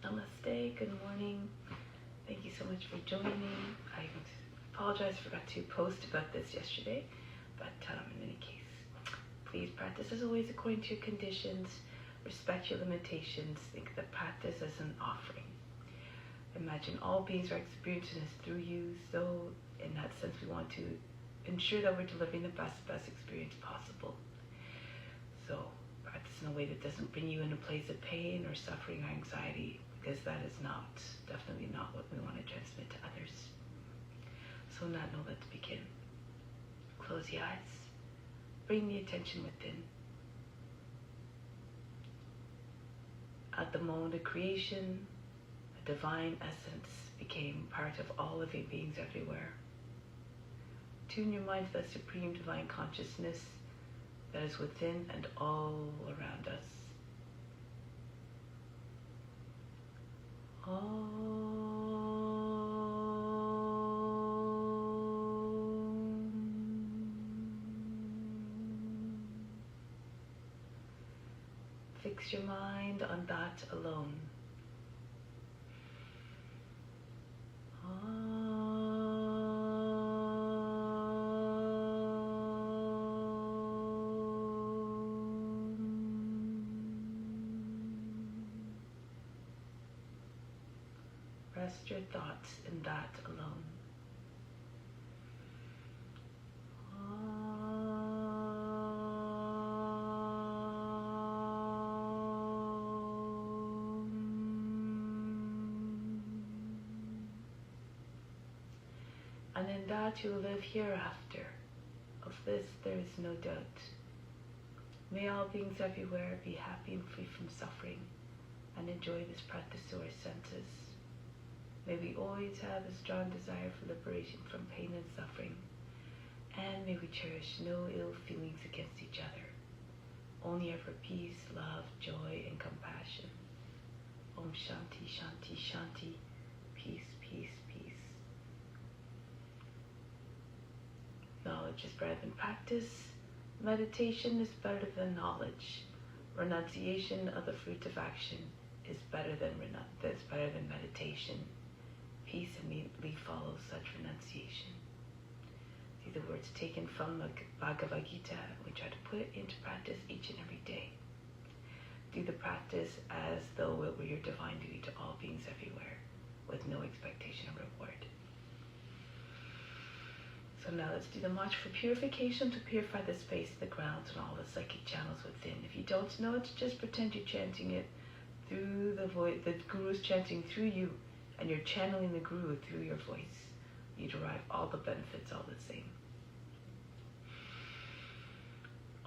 Namaste, good morning. Thank you so much for joining. I apologize, I forgot to post about this yesterday, but in any case, please practice as always according to your conditions, respect your limitations, think of the practice as an offering. Imagine all beings are experiencing this through you, so in that sense we want to ensure that we're delivering the best experience possible. So practice in a way that doesn't bring you in a place of pain or suffering or anxiety, because that is definitely not what we want to transmit to others. So now let's begin. Close the eyes, bring the attention within. At the moment of creation, a divine essence became part of all living beings everywhere. Tune your mind to that supreme divine consciousness that is within and all around us. Fix your mind on that alone. Rest your thoughts in that alone. And in that you will live hereafter. Of this there is no doubt. May all beings everywhere be happy and free from suffering, and enjoy this practice to our senses. May we always have a strong desire for liberation from pain and suffering, and may we cherish no ill feelings against each other, only ever peace, love, joy, and compassion. Om Shanti, Shanti, Shanti. Peace, peace, peace. Knowledge is better than practice. Meditation is better than knowledge. Renunciation of the fruit of action is better than meditation. Peace immediately follows such renunciation. These are the words taken from the Bhagavad Gita. We try to put it into practice each and every day. Do the practice as though it were your divine duty to all beings everywhere, with no expectation of reward. So now let's do the mantra for purification to purify the space, the grounds, and all the psychic channels within. If you don't know it, just pretend you're chanting it through the voice. The Guru is chanting through you, and you're channeling the Guru through your voice. You derive all the benefits all the same.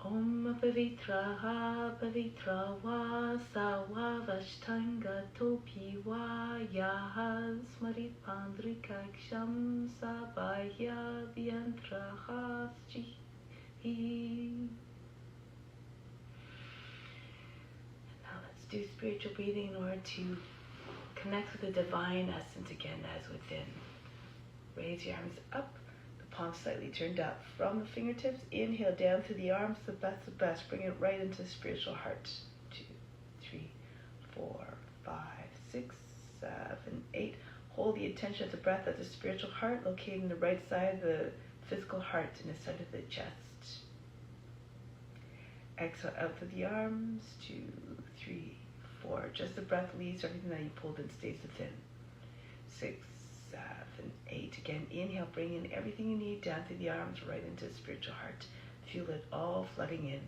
Om Pavitraha Pavitra Va Sawa Vashtanga Topi Va Yaha Smarit Pandrikaksham Sabaya Vyantraha Sji. Now let's do spiritual breathing in order to connect with the divine essence again as within. Raise your arms up, the palms slightly turned up from the fingertips. Inhale down through the arms, the best. Bring it right into the spiritual heart. 2, 3, 4, 5, 6, 7, 8. Hold the attention of the breath at the spiritual heart, locating the right side of the physical heart in the center of the chest. Exhale out through the arms. 2, 3, 4. Just the breath leaves, everything that you pulled in stays within. 6, 7, 8. Again, inhale, bring in everything you need down through the arms, right into the spiritual heart. Feel it all flooding in.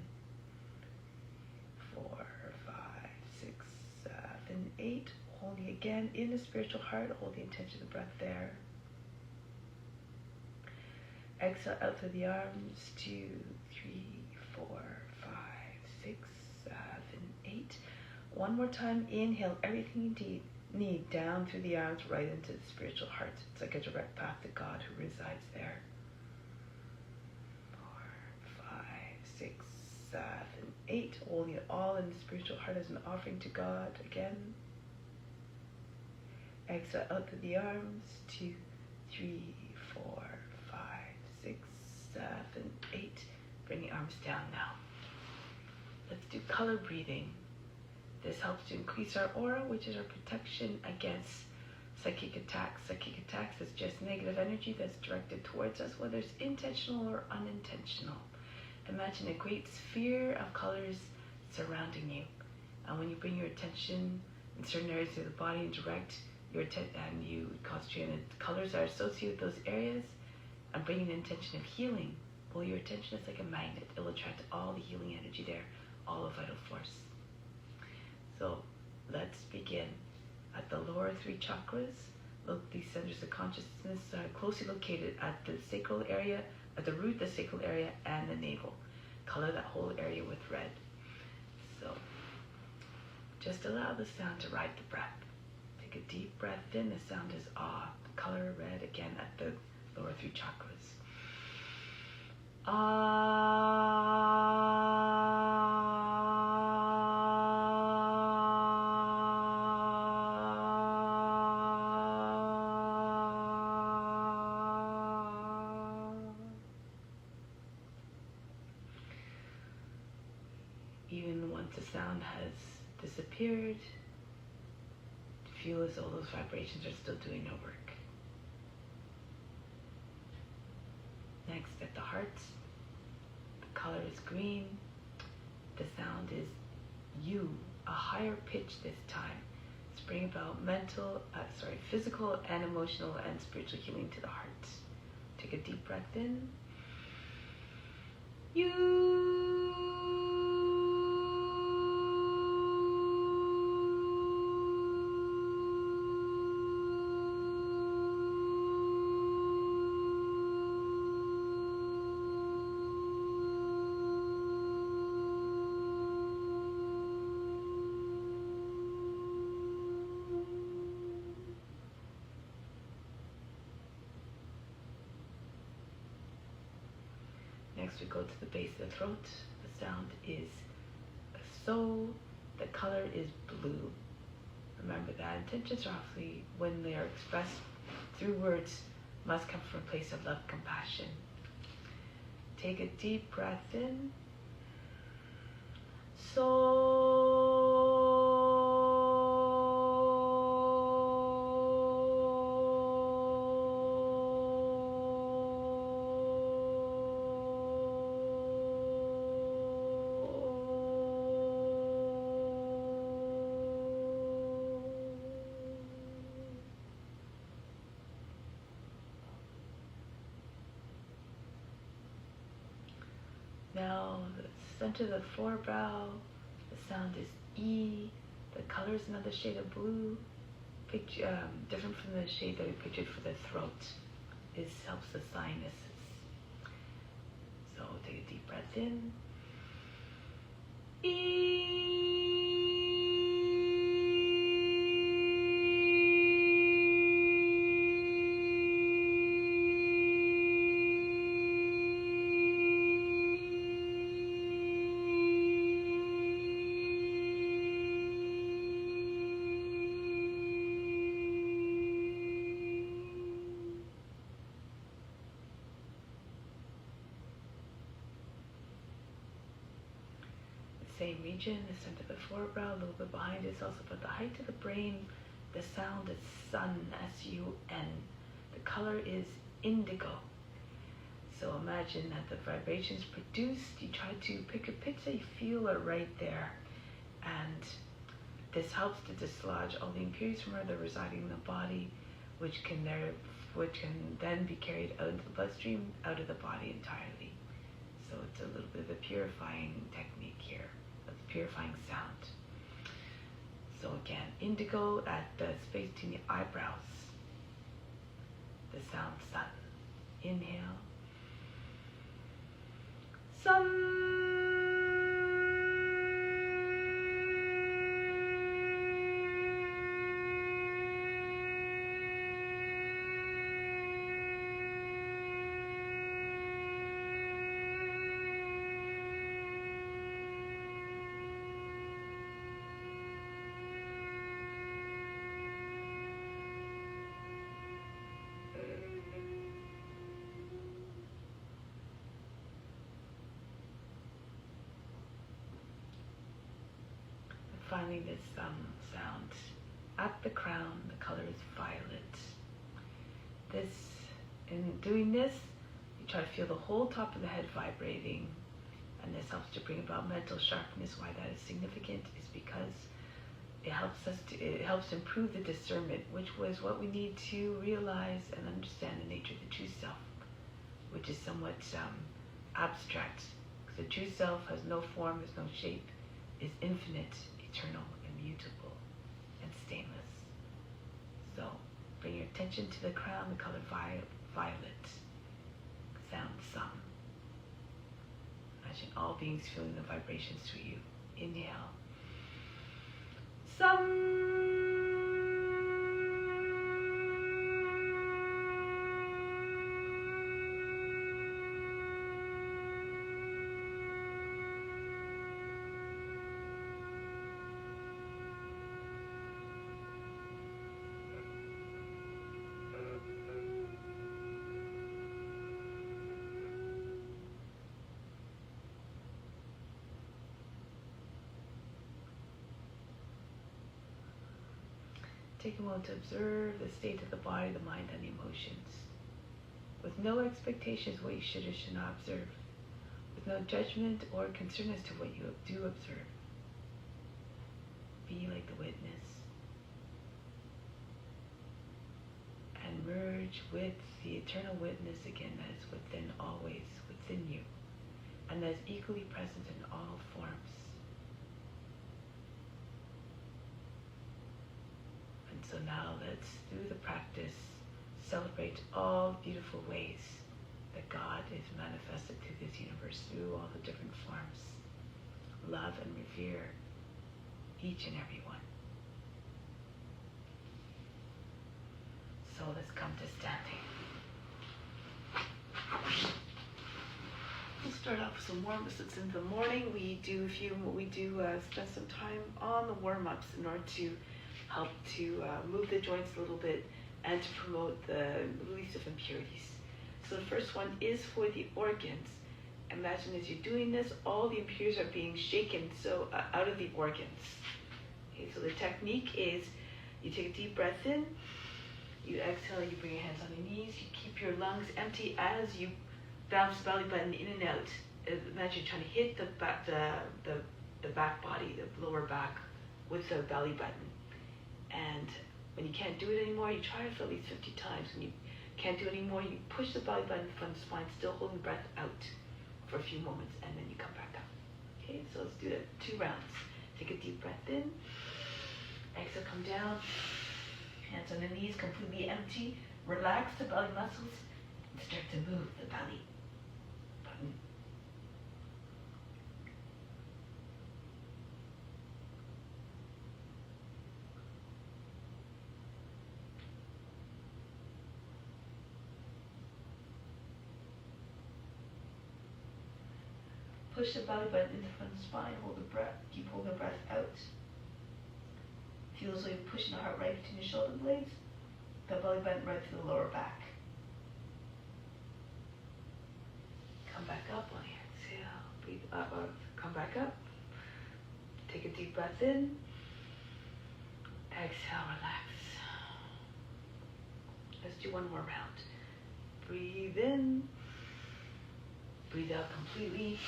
4, 5, 6, 7, 8. Holding again in the spiritual heart. Hold the intention of the breath there. Exhale out through the arms. 2, 3, 4, 5, 6, 7, 8. One more time. Inhale everything you need down through the arms, right into the spiritual heart. It's like a direct path to God who resides there. 4, 5, 6, 7, 8. Holding it all in the spiritual heart as an offering to God. Again. Exhale out through the arms. 2, 3, 4, 5, 6, 7, 8. Bring the arms down now. Let's do color breathing. This helps to increase our aura, which is our protection against psychic attacks. Psychic attacks is just negative energy that's directed towards us, whether it's intentional or unintentional. Imagine a great sphere of colors surrounding you. And when you bring your attention in certain areas of the body and direct your attention, and you concentrate on the colors that are associated with those areas, and bring an intention of healing, well, your attention is like a magnet. It will attract all the healing energy there, all of vital force. So let's begin. At the lower 3 chakras, look, these centers of consciousness are closely located at the sacral area, at the root, the sacral area, and the navel. Color that whole area with red. So just allow the sound to ride the breath. Take a deep breath in. The sound is ah. The color red again at the lower 3 chakras. Even once the sound has disappeared, feel as though those vibrations are still doing their work. Next, at the heart, the color is green. The sound is U, a higher pitch this time. It's bringing about physical and emotional and spiritual healing to the heart. Take a deep breath in. U. Next we go to the base of the throat. The sound is so. The color is blue. Remember that intentions are awfully, when they are expressed through words, must come from a place of love, compassion. Take a deep breath in. Now, the center of the forebrow, the sound is E. The color is another shade of blue, different from the shade that we pictured for the throat. It helps the sinuses. So take a deep breath in. E. Same region, the center of the forebrow, a little bit behind it is also about the height of the brain. The sound is sun, S-U-N. The color is indigo. So imagine that the vibrations produced, you try to pick a pitch that you feel are right there. And this helps to dislodge all the impurities from where they're residing in the body, which can then be carried out into the bloodstream, out of the body entirely. So it's a little bit of a purifying technique here. Purifying sound. So again, indigo at the space between the eyebrows. The sound sun. Inhale. Sun. finally this sound. At the crown, the color is violet. In doing this, you try to feel the whole top of the head vibrating, and this helps to bring about mental sharpness. Why that is significant is because it helps improve the discernment, which was what we need to realize and understand the nature of the true self, which is somewhat abstract. Because the true self has no form, has no shape, is infinite, eternal, immutable, and stainless. So bring your attention to the crown, the color violet. Sound some. Imagine all beings feeling the vibrations through you. Inhale. Some. Take a moment to observe the state of the body, the mind, and the emotions. With no expectations what you should or should not observe. With no judgment or concern as to what you do observe. Be like the witness. And merge with the eternal witness again that is within, always within you. And that is equally present in all forms. So now let's, through the practice, celebrate all beautiful ways that God is manifested through this universe, through all the different forms. Love and revere each and every one. So let's come to standing. We'll start off with some warm-ups. It's in the morning. We spend some time on the warm-ups in order to help to move the joints a little bit and to promote the release of impurities. So the first one is for the organs. Imagine as you're doing this, all the impurities are being shaken out of the organs. Okay, so the technique is you take a deep breath in, you exhale, you bring your hands on your knees, you keep your lungs empty as you bounce the belly button in and out. Imagine you're trying to hit the back body, the lower back, with the belly button. And when you can't do it anymore, you try it for at least 50 times. When you can't do it anymore, you push the belly button from the spine, still holding the breath out for a few moments, and then you come back up. Okay, so let's do that 2 rounds. Take a deep breath in. Exhale, come down. Hands on the knees, completely empty. Relax the belly muscles and start to move the belly button. Push the belly button into the front of the spine, hold the breath, keep holding the breath out. Feel as though you're pushing the heart right between your shoulder blades, the belly button right through the lower back. Come back up on the exhale, breathe up, come back up. Take a deep breath in, exhale, relax. Let's do one more round. Breathe in, breathe out completely.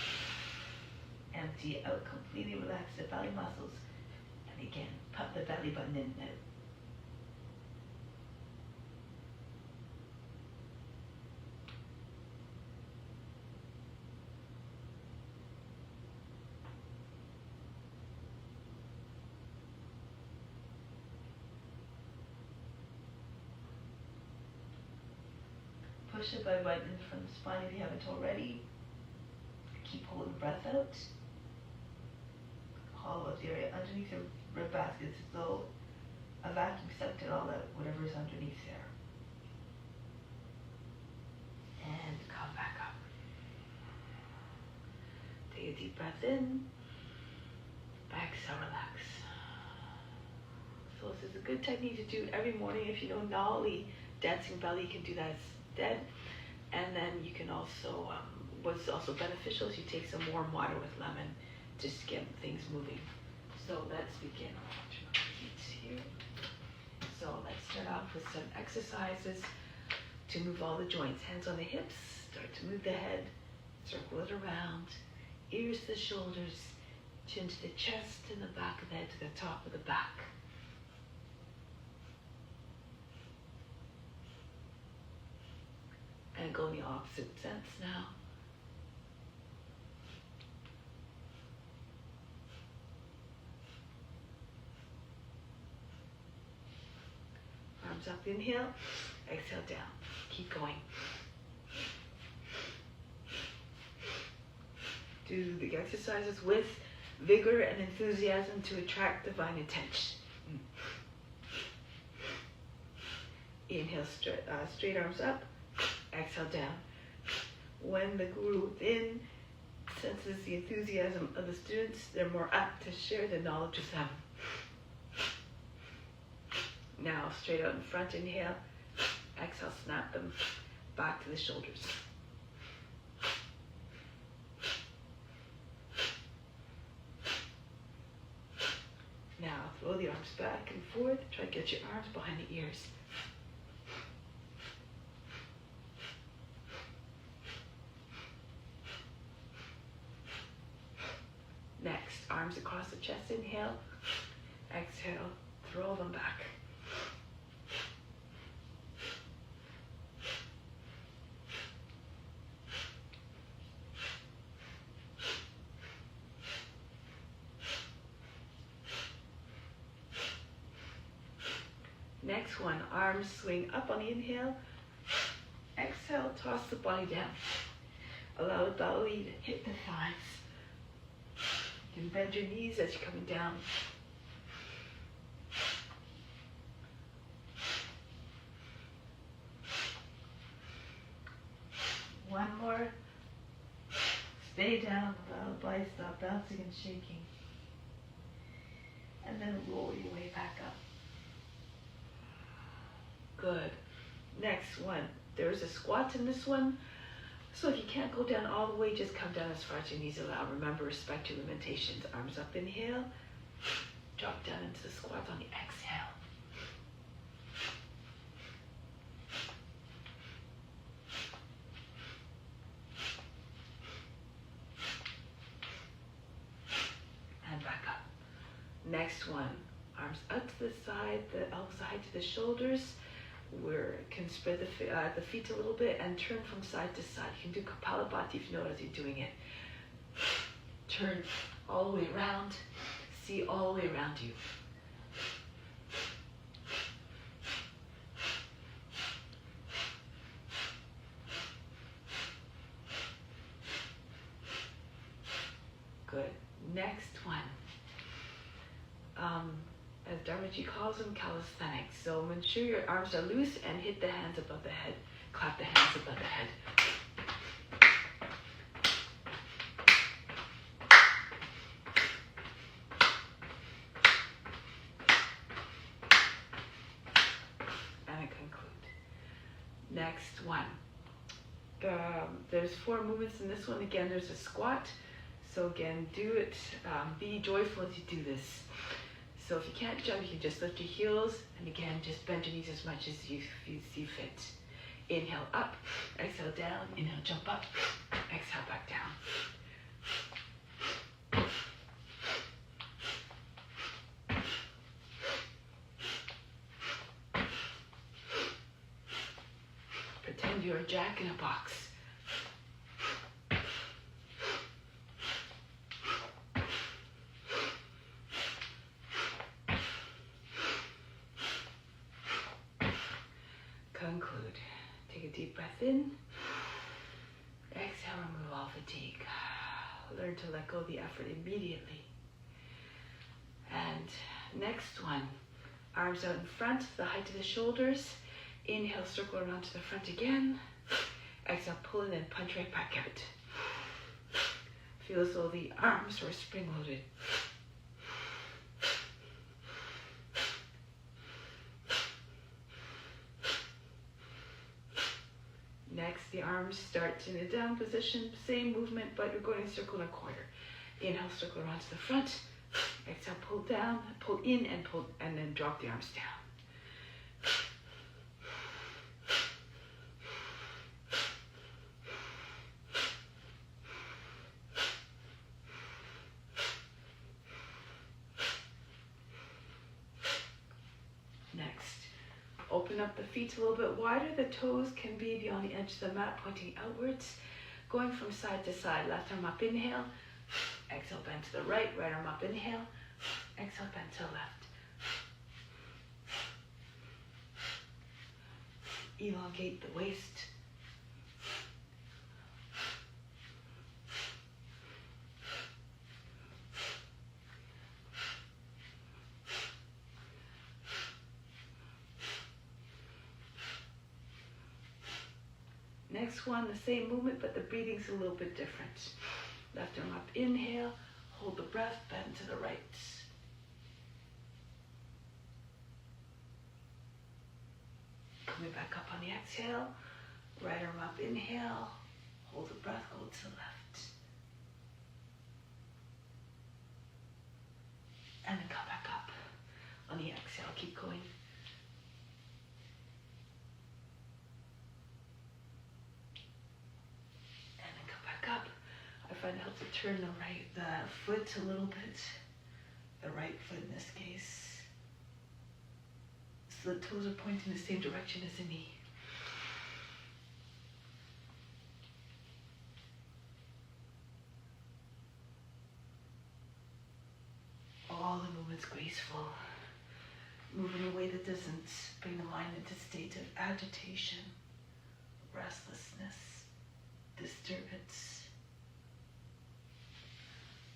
Empty out completely, relax the belly muscles, and again, pop the belly button in and out. Push the belly button in from the spine if you haven't already. Keep holding the breath out. Hollow out the area underneath your rib basket, so a vacuum sucked it all out, whatever is underneath there. And come back up. Take a deep breath in. Exhale, relax. So this is a good technique to do every morning. If you know Nolly, dancing belly, you can do that instead. And then you can also, what's also beneficial is you take some warm water with lemon to skim things moving. So let's begin. I'll turn on the heat here. So let's start off with some exercises to move all the joints. Hands on the hips, start to move the head, circle it around, ears to the shoulders, chin to the chest and the back of the head to the top of the back. And go in the opposite sense now. Arms up, inhale, exhale down. Keep going. Do the exercises with vigor and enthusiasm to attract divine attention. Inhale, straight arms up, exhale down. When the guru within senses the enthusiasm of the students, they're more apt to share the knowledge with them. Now, straight out in front, inhale, exhale, snap them back to the shoulders. Now, throw the arms back and forth. Try to get your arms behind the ears. Next, arms across the chest, inhale, exhale, throw them back. Next one, arms swing up on the inhale. Exhale, toss the body down. Allow the belly to hit the thighs. You can bend your knees as you're coming down. One more. Stay down, allow the body to stop bouncing and shaking. And then roll your way back up. Good. Next one. There's a squat in this one. So if you can't go down all the way, just come down as far as your knees allow. Remember, respect your limitations. Arms up, inhale. Drop down into the squat on the exhale. And back up. Next one. Arms up to the side, the elbows high to the shoulders. We can spread the feet a little bit and turn from side to side. You can do Kapalabhati if you know as you're doing it. Turn all the way around. See all the way around you. Good. Next one. As Dharmaji calls them, calisthenics. So ensure your arms are loose and hit the hands above the head. Clap the hands above the head. And I conclude. Next one. There's 4 movements in this one. Again, there's a squat. So again, do it. Be joyful as you do this. So if you can't jump, you can just lift your heels, and again, just bend your knees as much as you see fit. Inhale up, exhale down, inhale jump up, exhale back down. Pretend you're a jack in a box. Conclude. Take a deep breath in. Exhale, remove all fatigue. Learn to let go of the effort immediately. And next one. Arms out in front, the height of the shoulders. Inhale, circle around to the front again. Exhale, pull in and punch right back out. Feel as though the arms were spring-loaded. Next, the arms start in a down position, same movement, but you're going to circle in a quarter. Inhale, circle around to the front. Exhale, pull down, pull in, and then drop the arms down. Open up the feet a little bit wider. The toes can be beyond the edge of the mat, pointing outwards. Going from side to side. Left arm up, inhale. Exhale, bend to the right. Right arm up, inhale. Exhale, bend to the left. Elongate the waist. Next one, the same movement, but the breathing's a little bit different. Left arm up, inhale, hold the breath, bend to the right. Coming back up on the exhale, right arm up, inhale, hold the breath, go to the left. And then come back up on the exhale, keep going. Up. I find it helps to turn the foot a little bit, the right foot in this case, so the toes are pointing the same direction as the knee. All the movements graceful, moving in a way that doesn't bring the mind into a state of agitation, restlessness, disturbance.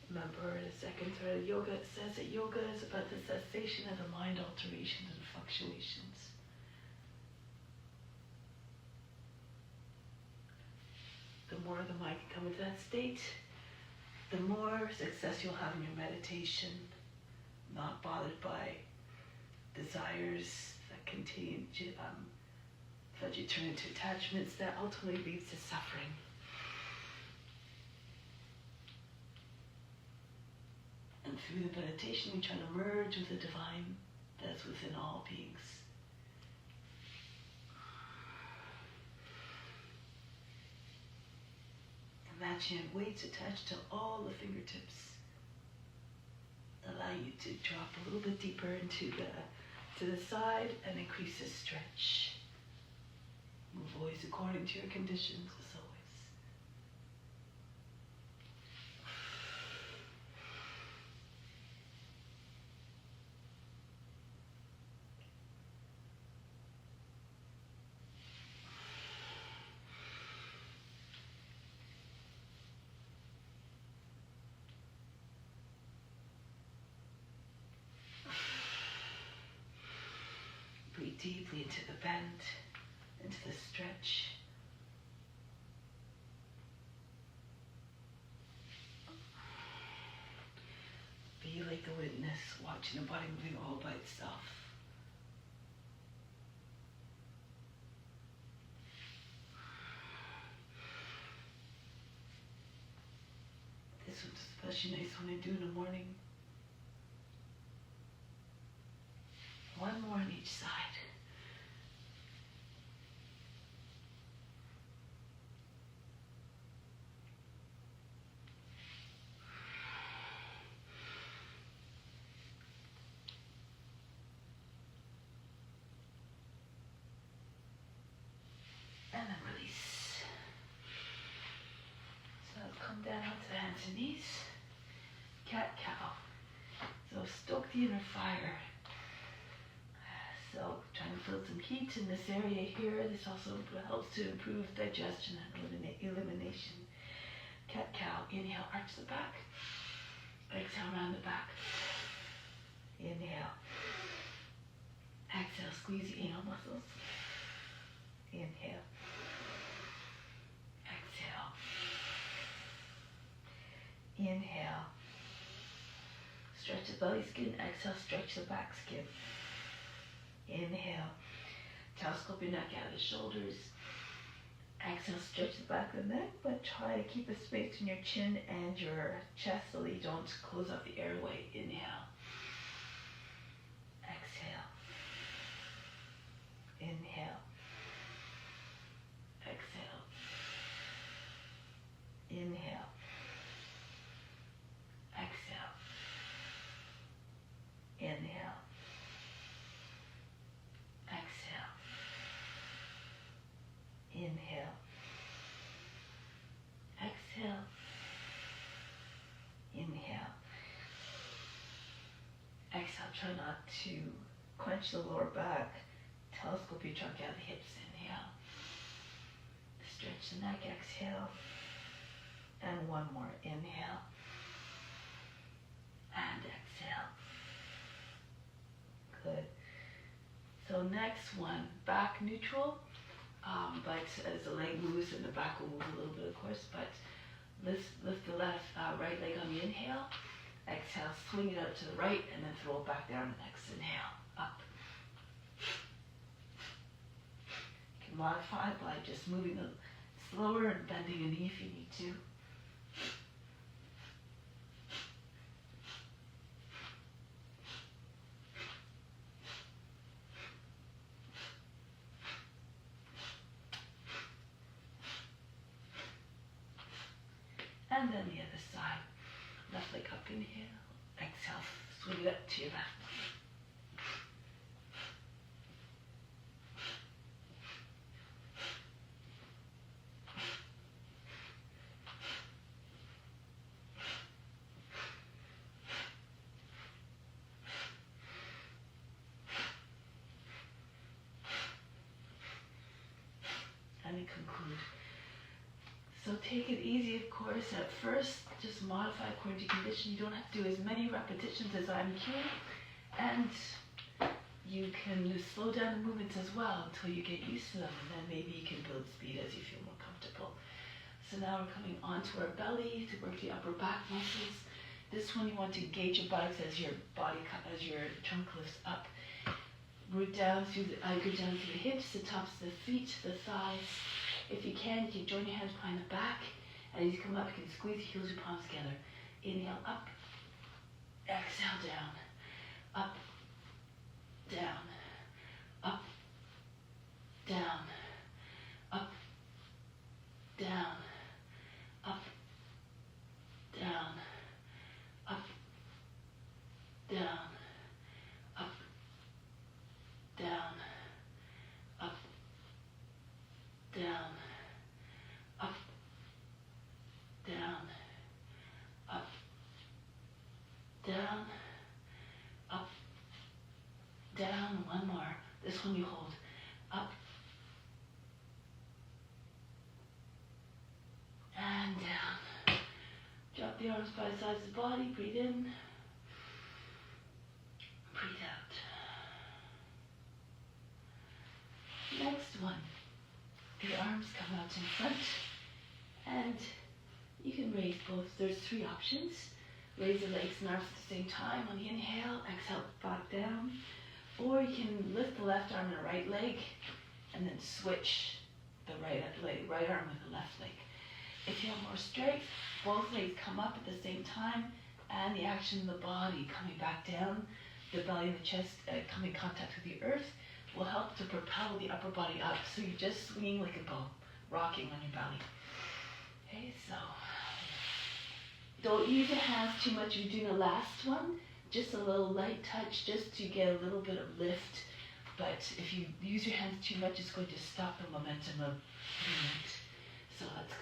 Remember, the second thread of yoga, it says that yoga is about the cessation of the mind alterations and fluctuations. The more the mind can come into that state, the more success you'll have in your meditation, not bothered by desires that continue to that you turn into attachments that ultimately leads to suffering. And through the meditation, we try to merge with the divine that's within all beings. Imagine weights attached to all the fingertips. Allow you to drop a little bit deeper into to the side and increase the stretch. Move always according to your conditions, as always. Breathe deeply into the bend, into the stretch. Be like a witness, watching the body moving all by itself. This one's especially nice when I do in the morning. One more on each side. And then release. So come down to the hands and knees. Cat-cow. So stoke the inner fire. So trying to feel some heat in this area here. This also helps to improve digestion and elimination. Cat-cow. Inhale, arch the back. Exhale, round the back. Inhale. Exhale, squeeze the anal muscles. Inhale. Exhale. Inhale. Stretch the belly skin. Exhale, stretch the back skin. Inhale. Telescope your neck out of the shoulders. Exhale, stretch the back of the neck, but try to keep a space in your chin and your chest so that you don't close off the airway. Inhale. Exhale. Inhale. Exhale. Inhale. Exhale. Inhale. Exhale. Inhale. Exhale. Inhale. Exhale. Try not to quench the lower back. Telescope your trunk out of the hips. Inhale. Stretch the neck. Exhale. And one more. Inhale. And exhale. Good. So next one, back neutral. But as the leg moves, and the back will move a little bit, of course, but lift the right leg on the inhale. Exhale, swing it out to the right, and then throw it back down the next inhale. Up. You can modify by just moving it slower and bending a knee if you need to. And then the other side. Left leg up, inhale. Exhale, swing it up to your left. And we conclude. So take it easy, of course, at first. Just modify according to condition. You don't have to do as many repetitions as I'm cueing. And you can slow down the movements as well until you get used to them. And then maybe you can build speed as you feel more comfortable. So now we're coming onto our belly to work the upper back muscles. This one you want to engage your buttocks as your trunk lifts up. Root down through go down through the hips, the tops of the feet, the thighs. If you can join your hands behind the back. And as you come up, you can squeeze your heels and palms together. Inhale, up. Exhale, down. Up, down. Up, down. Up, down. Up, down. Up, down. Up, down. Up, down. Up, down, up, down, up, down. One more. This one you hold. Up, and down. Drop the arms by the sides of the body. Breathe in. Breathe out. Next one. The arms come out in front. And you can raise both. There's three options. Raise the legs and arms at the same time. On the inhale, exhale, back down. Or you can lift the left arm and the right leg and then switch the right arm with the left leg. If you have more strength, both legs come up at the same time and the action of the body coming back down, the belly and the chest coming in contact with the earth will help to propel the upper body up. So you're just swinging like a bow, rocking on your belly. Okay, so don't use your hands too much if you're doing the last one. Just a little light touch just to get a little bit of lift. But if you use your hands too much, it's going to stop the momentum of movement. So let's go.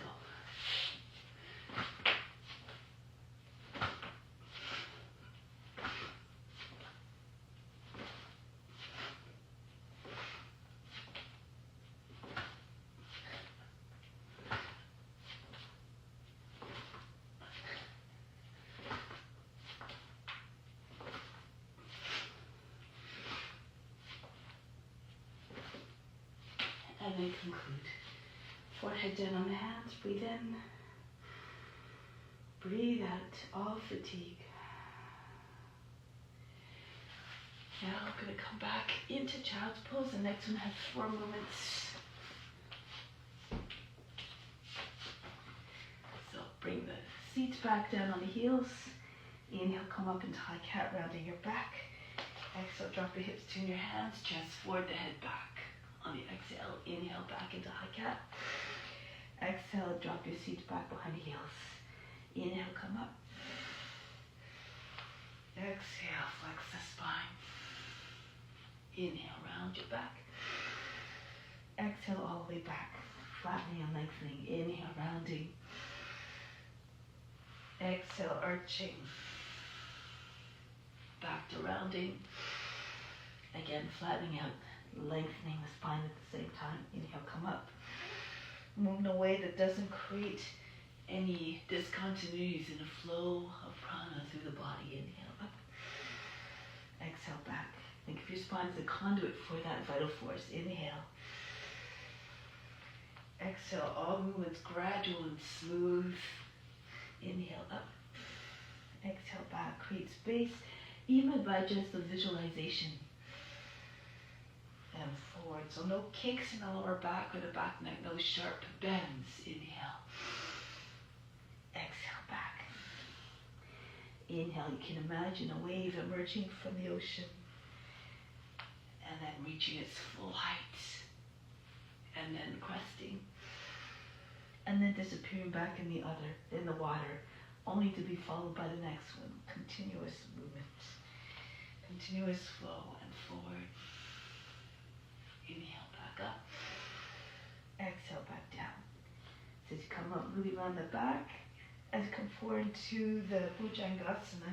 And then conclude. Forehead down on the hands, breathe in. Breathe out all fatigue. Now I'm going to come back into child's pose. The next one has 4 movements. seat back down on the heels. Inhale, come up into high cat, rounding your back. Exhale, drop your hips to your hands, chest forward, the head back. On the exhale, inhale back into high cat. Exhale, drop your seat back behind the heels. Inhale, come up. Exhale, flex the spine. Inhale, round your back. Exhale, all the way back. Flattening and lengthening. Inhale, rounding. Exhale, arching. Back to rounding. Again, flattening out, lengthening the spine at the same time. Inhale, come up. Move in a way that doesn't create any discontinuities in the flow of prana through the body. Inhale, up. Exhale, back. Think of your spine as a conduit for that vital force. Inhale. Exhale, all movements gradual and smooth. Inhale, up. Exhale, back. Create space, even by just the visualization. And forward. So no kinks in the lower back or the back neck, no sharp bends. Inhale. Exhale, back. Inhale, you can imagine a wave emerging from the ocean and then reaching its full height and then cresting and then disappearing back in the water, only to be followed by the next one. Continuous movement, continuous flow and forward. Inhale, back up. Exhale, back down. So as you come up, really round the back. As you come forward into the Bhujangasana,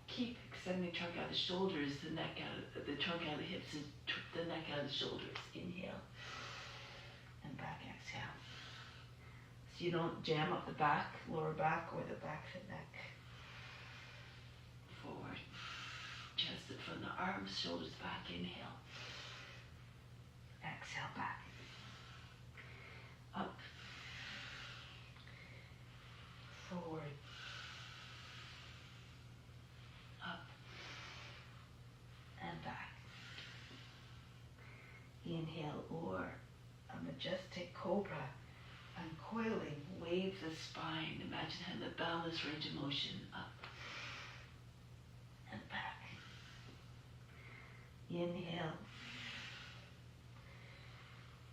keep extending the trunk out of the shoulders, the trunk out of the hips, and the neck out of the shoulders. Inhale. And back, exhale. So you don't jam up the back, lower back, or the back of the neck. Forward. Chest it from the arms, shoulders back. Inhale. Exhale, back. Up. Forward. Up. And back. Inhale, or a majestic cobra. Uncoiling, wave the spine. Imagine having the boundless range of motion. Up. And back. Inhale.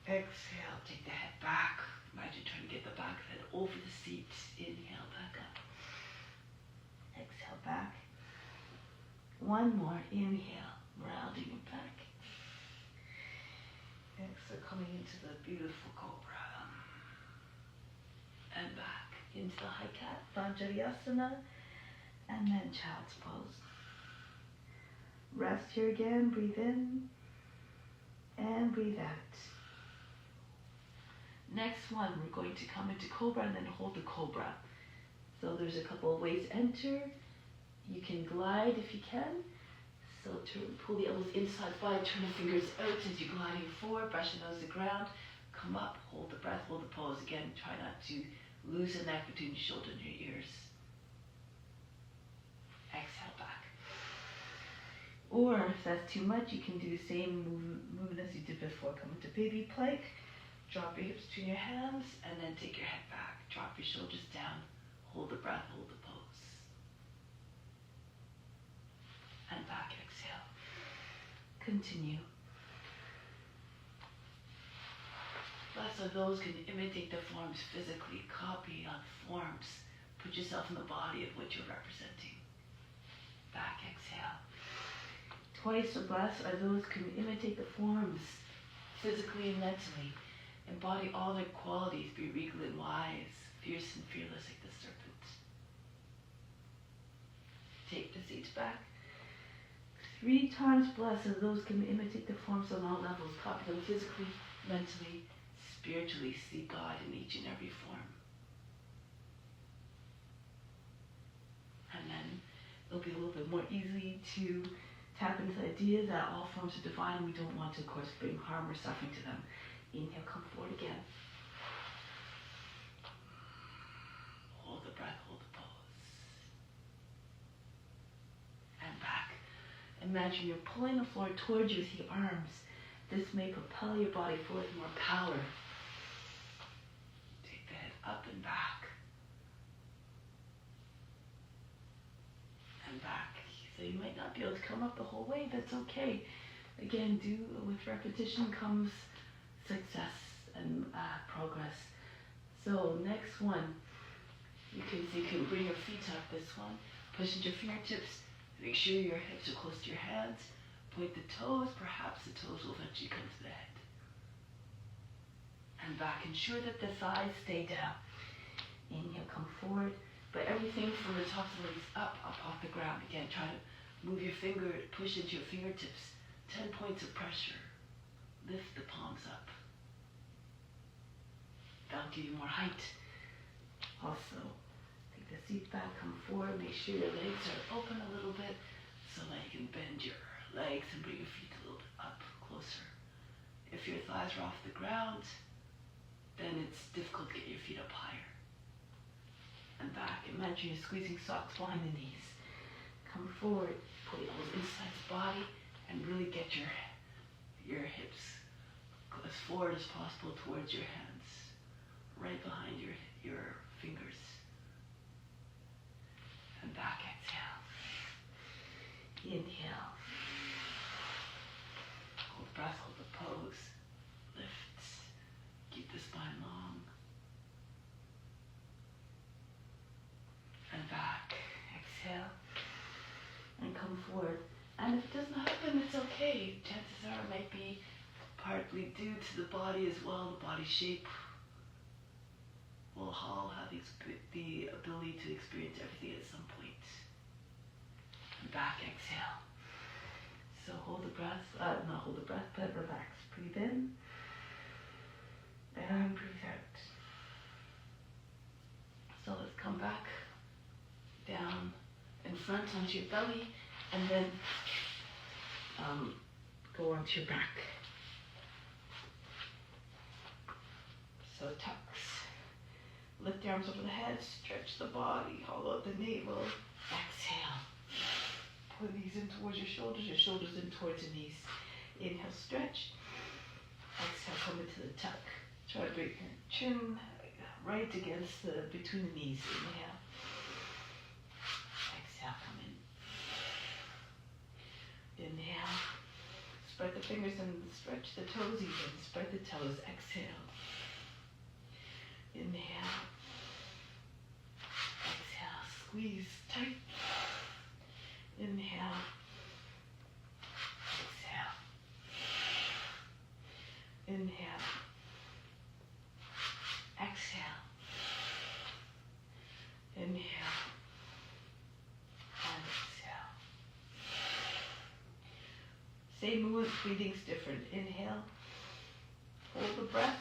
Exhale, take the head back. Imagine trying to get the back of the head over the seat. Inhale, back up. Exhale, back. One more. Inhale, rounding it back. Exhale, coming into the beautiful cobra. And back into the high cat, Vanjayasana, and then child's pose. Rest here again, breathe in, and breathe out. Next one, we're going to come into cobra and then hold the cobra. So there's a couple of ways to enter. You can glide if you can. So to pull the elbows inside thigh, turn the fingers out as you're gliding forward, brush the nose to the ground, come up, hold the breath, hold the pose. Again, try not to lose the neck between your shoulder and your ears. Exhale, back. Or if that's too much, you can do the same movement as you did before. Come into baby plank. Drop your hips between your hands, and then take your head back. Drop your shoulders down. Hold the breath, hold the pose. And back, exhale. Continue. Lots of those can imitate the forms physically, copy on forms. Put yourself in the body of what you're representing. Back, exhale. Twice or less are those who can imitate the forms physically and mentally. Embody all their qualities, be regal and wise, fierce and fearless like the serpent. Take the seats back. 3 times blessed are those who can imitate the forms on all levels, copy them physically, mentally, spiritually, see God in each and every form. And then it'll be a little bit more easy to tap into the idea that all forms are divine. We don't want to, of course, bring harm or suffering to them. Inhale, come forward again. Hold the breath, hold the pose. And back. Imagine you're pulling the floor towards you with your arms. This may propel your body forward with more power. Take the head up and back. You might not be able to come up the whole way. That's okay. Again, with repetition comes success and progress. So next one, you can bring your feet up. This one, push into your fingertips. Make sure your hips are close to your hands. Point the toes. Perhaps the toes will eventually come to the head. And back. Ensure that the thighs stay down. Inhale, come forward. But everything from the top of the legs up off the ground. Again, try to move your finger, push into your fingertips. 10 points of pressure. Lift the palms up. That'll give you more height. Also, take the seat back, come forward. Make sure your legs are open a little bit so that you can bend your legs and bring your feet a little bit up closer. If your thighs are off the ground, then it's difficult to get your feet up higher. And back. Imagine you're squeezing socks behind the knees. Come forward, pull your elbows inside the body, and really get your hips as forward as possible towards your hands, right behind your fingers. And back, exhale. Inhale. Hold the breath, hold the pose. Lift. Keep the spine long. And back. Exhale. And come forward. And if it doesn't happen, it's okay. Chances are it might be partly due to the body as well. The body shape will all have the ability to experience everything at some point. And back, exhale. So hold the breath, not hold the breath, but relax. Breathe in and breathe out. So let's come back down in front onto your belly and then go onto your back. So tucks. Lift the arms over the head, stretch the body, hollow out the navel. Exhale. Pull the knees in towards your shoulders in towards the knees. Inhale, stretch. Exhale, come into the tuck. Try to bring your chin right against between the knees. Inhale. Exhale, come in. Inhale. Spread the fingers and stretch the toes even. Spread the toes. Exhale. Inhale. Exhale. Squeeze tight. Inhale. Exhale. Inhale. Exhale. Inhale. And exhale. Same movement, breathing's different. Inhale. Hold the breath.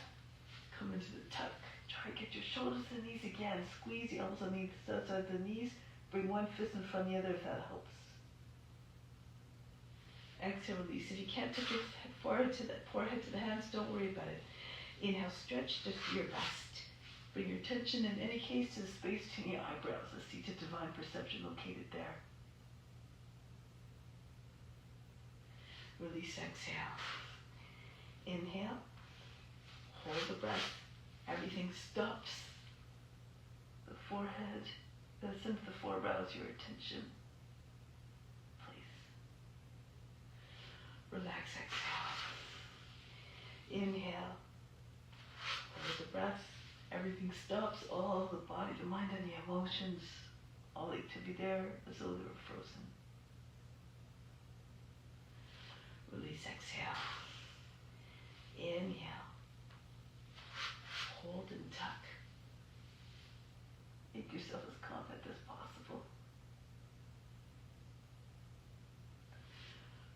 Come into the tuck. Try to get your shoulders to the knees again. Squeeze the elbows on the outside of the knees. Bring one fist in front of the other if that helps. Exhale, release. If you can't touch your forehead to the hands, don't worry about it. Inhale, stretch, just do your best. Bring your attention in any case to the space between your eyebrows, the seat of divine perception located there. Release, exhale. Inhale, hold the breath. Everything stops. The forehead, the sense of the forebrows, your attention. Please. Relax, exhale. Inhale. Hold the breath. Everything stops. All the body, the mind, and the emotions, all the activity there as though they were frozen. Release, exhale. Inhale. Hold and tuck. Make yourself as confident as possible.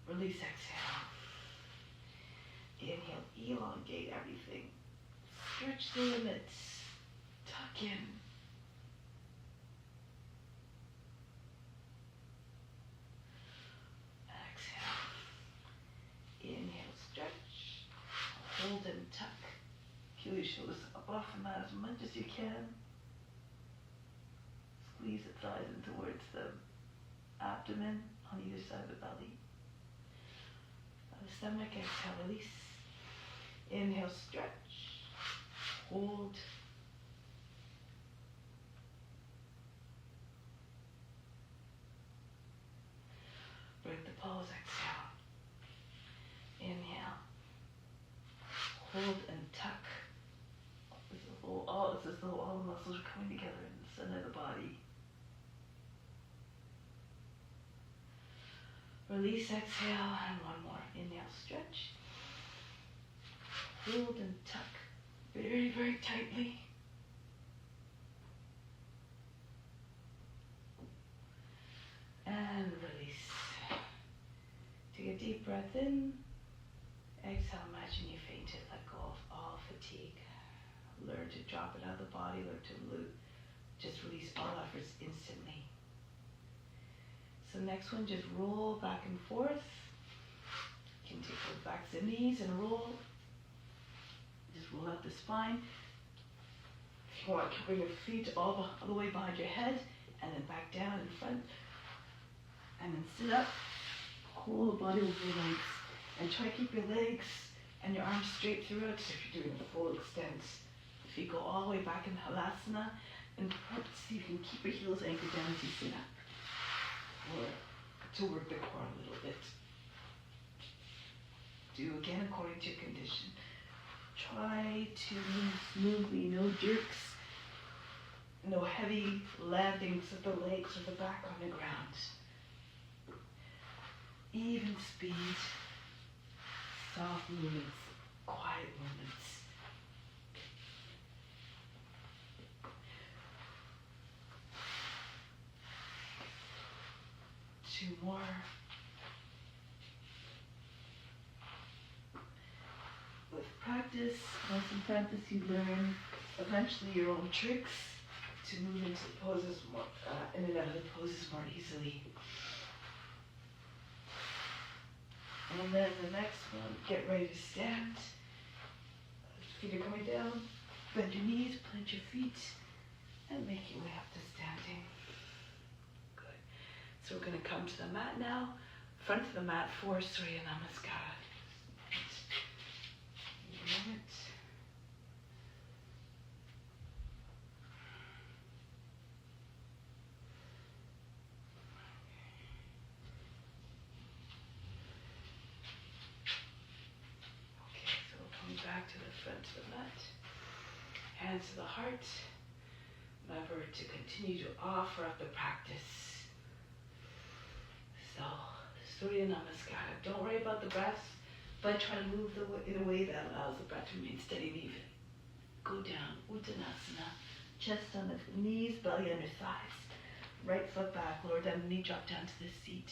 Release, exhale. Inhale, elongate everything. Stretch the limits. Tuck in. Exhale. Inhale, stretch. Hold and tuck. Peel your shoulders up off the mat as much as you can. Squeeze the thighs in towards the abdomen on either side of the belly. The stomach, exhale, release. Inhale, stretch. Hold. hold and tuck. It's as though all the muscles are coming together in the center of the body. Release, exhale, and one more. Inhale, stretch. Hold and tuck very, very tightly. And release. Take a deep breath in. Exhale, imagine you fainted. Let go of all fatigue. Learn to drop it out of the body. Learn to just release all efforts instantly. So next one, just roll back and forth. You can take the backs of the knees and roll. Just roll out the spine. If you want, you can bring your feet all the way behind your head and then back down in front. And then sit up. Hold the body over your legs. And try to keep your legs and your arms straight throughout. So if you're doing a full extent, if you go all the way back in halasana, and see if you can keep your heels anchored down as you sit up. Or to work the core a little bit. Do again according to your condition. Try to move smoothly, no jerks, no heavy landings of the legs or the back on the ground. Even speed, soft movements, quiet movements. Two more. With practice, once in practice, you learn eventually your own tricks to move into poses more, in and out of the poses more easily. And then the next one, get ready to stand. Feet are coming down. Bend your knees, plant your feet, and make your way up to standing. Good. So we're going to come to the mat now. Front of the mat for Surya Namaskara. Give me a moment. Back to the front of the mat, hands to the heart. Remember to continue to offer up the practice. So, Surya Namaskara. Don't worry about the breath, but try to move in a way that allows the breath to remain steady and even. Go down, Uttanasana, chest on the knees, belly under thighs. Right foot back, lower down, knee drop down to the seat.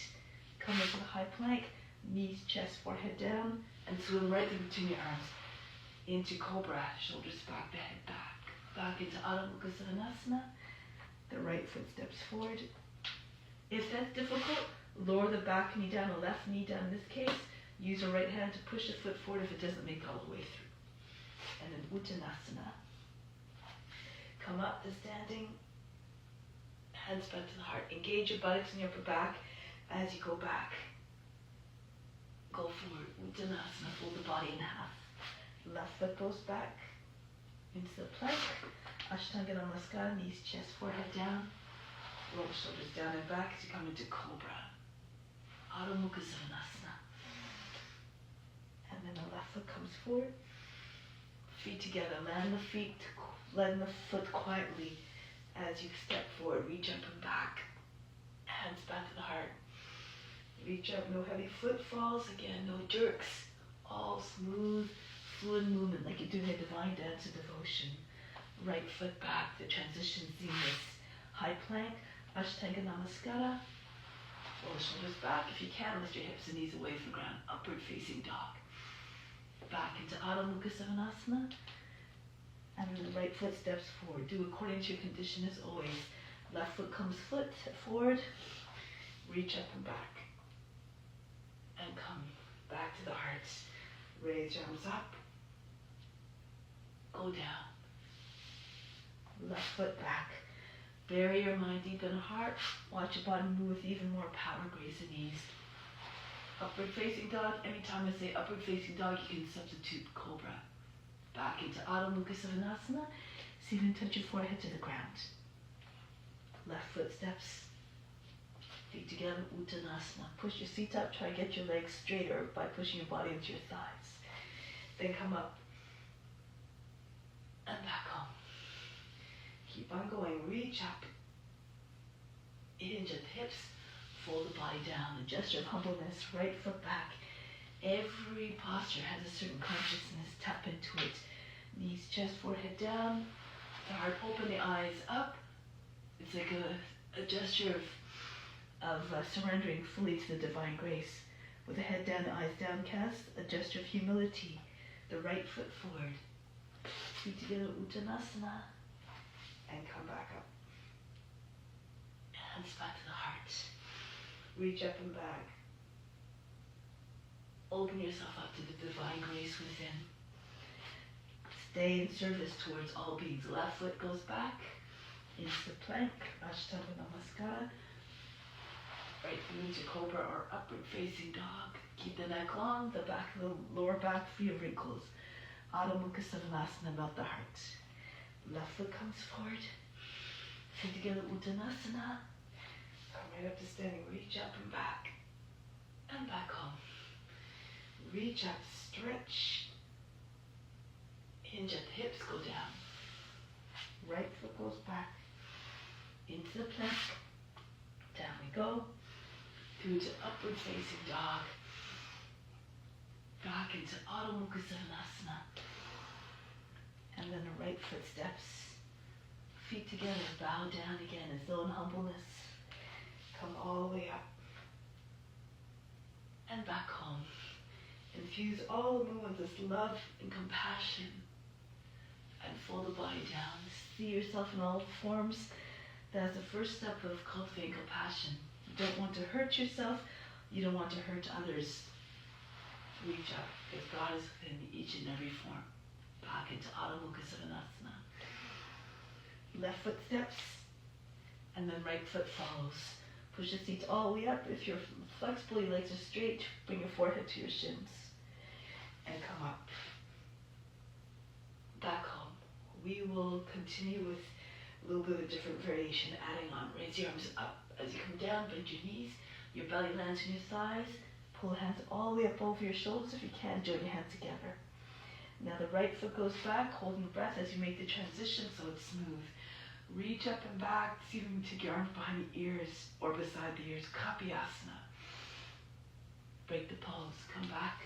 Come into the high plank, knees, chest, forehead down, and swim right in between your arms. Into Cobra, shoulders back, the head back. Back into Adho Mukha Svanasana. The right foot steps forward. If that's difficult, lower the back knee down, the left knee down in this case. Use your right hand to push the foot forward if it doesn't make it all the way through. And then Uttanasana. Come up to standing. Hands back to the heart. Engage your buttocks and your upper back as you go back. Go forward. Uttanasana. Fold the body in half. Left foot goes back into the plank. Ashtanga Namaskara, knees, chest, forehead down. Roll shoulders down and back as you come into Cobra. Adho Mukha Svanasana. And then the left foot comes forward. Feet together. Land the foot quietly as you step forward. Reach up and back. Hands back to the heart. Reach up, no heavy footfalls. Again, no jerks. All smooth, fluid movement like you're doing a divine dance of devotion. Right foot back, the transition seamless. High plank, Ashtanga Namaskara. Roll the shoulders back. If you can, lift your hips and knees away from the ground. Upward facing dog. Back into Adho Mukha Svanasana. And then the right foot steps forward. Do according to your condition as always. Left foot comes forward. Reach up and back. And come back to the heart. Raise your arms up. Go down. Left foot back. Bury your mind deep in the heart. Watch your body move with even more power, grace, and ease. Upward facing dog. Anytime I say upward facing dog, you can substitute Cobra. Back into Adho Mukha Svanasana. See if you can touch your forehead to the ground. Left foot steps. Feet together, Uttanasana. Push your seat up. Try to get your legs straighter by pushing your body into your thighs. Then come up. Keep on going. Reach up. Hinge at the hips. Fold the body down. A gesture of humbleness. Right foot back. Every posture has a certain consciousness. Tap into it. Knees, chest, forehead down. The heart open, the eyes up. It's like a gesture of surrendering fully to the divine grace. With the head down, the eyes downcast. A gesture of humility. The right foot forward. Feet together, Uttanasana. And come back up. Hands back to the heart. Reach up and back. Open yourself up to the divine grace within. Stay in service towards all beings. Left foot goes back into the plank, Ashtanga Namaskara. Right foot into cobra or upward facing dog. Keep the neck long, the back of the lower back free of wrinkles. Adho Mukha Savasana, melt the heart. Left foot comes forward. Feet together, Uttanasana. Come right up to standing. Reach up and back. And back home. Reach up, stretch. Hinge at the hips, go down. Right foot goes back. Into the plank. Down we go. Through to upward facing dog. Back into Adho Mukha Savasana. And then the right foot steps. Feet together, bow down again as though in humbleness. Come all the way up. And back home. Infuse all the movements with love and compassion. And fold the body down. See yourself in all forms. That's the first step of cultivating compassion. You don't want to hurt yourself. You don't want to hurt others. Reach up, because God is within each and every form. Back into Adho Mukha Savasana. Left foot steps, and then right foot follows. Push the seat all the way up. If you're flexible, your legs are straight, bring your forehead to your shins. And come up. Back home. We will continue with a little bit of a different variation, adding on. Raise your arms up. As you come down, bend your knees. Your belly lands on your thighs. Pull the hands all the way up over your shoulders. If you can, join your hands together. Now the right foot goes back, holding the breath as you make the transition so it's smooth. Reach up and back. See if you can take your arms behind the ears or beside the ears. Kapiyasana. Break the pose. Come back.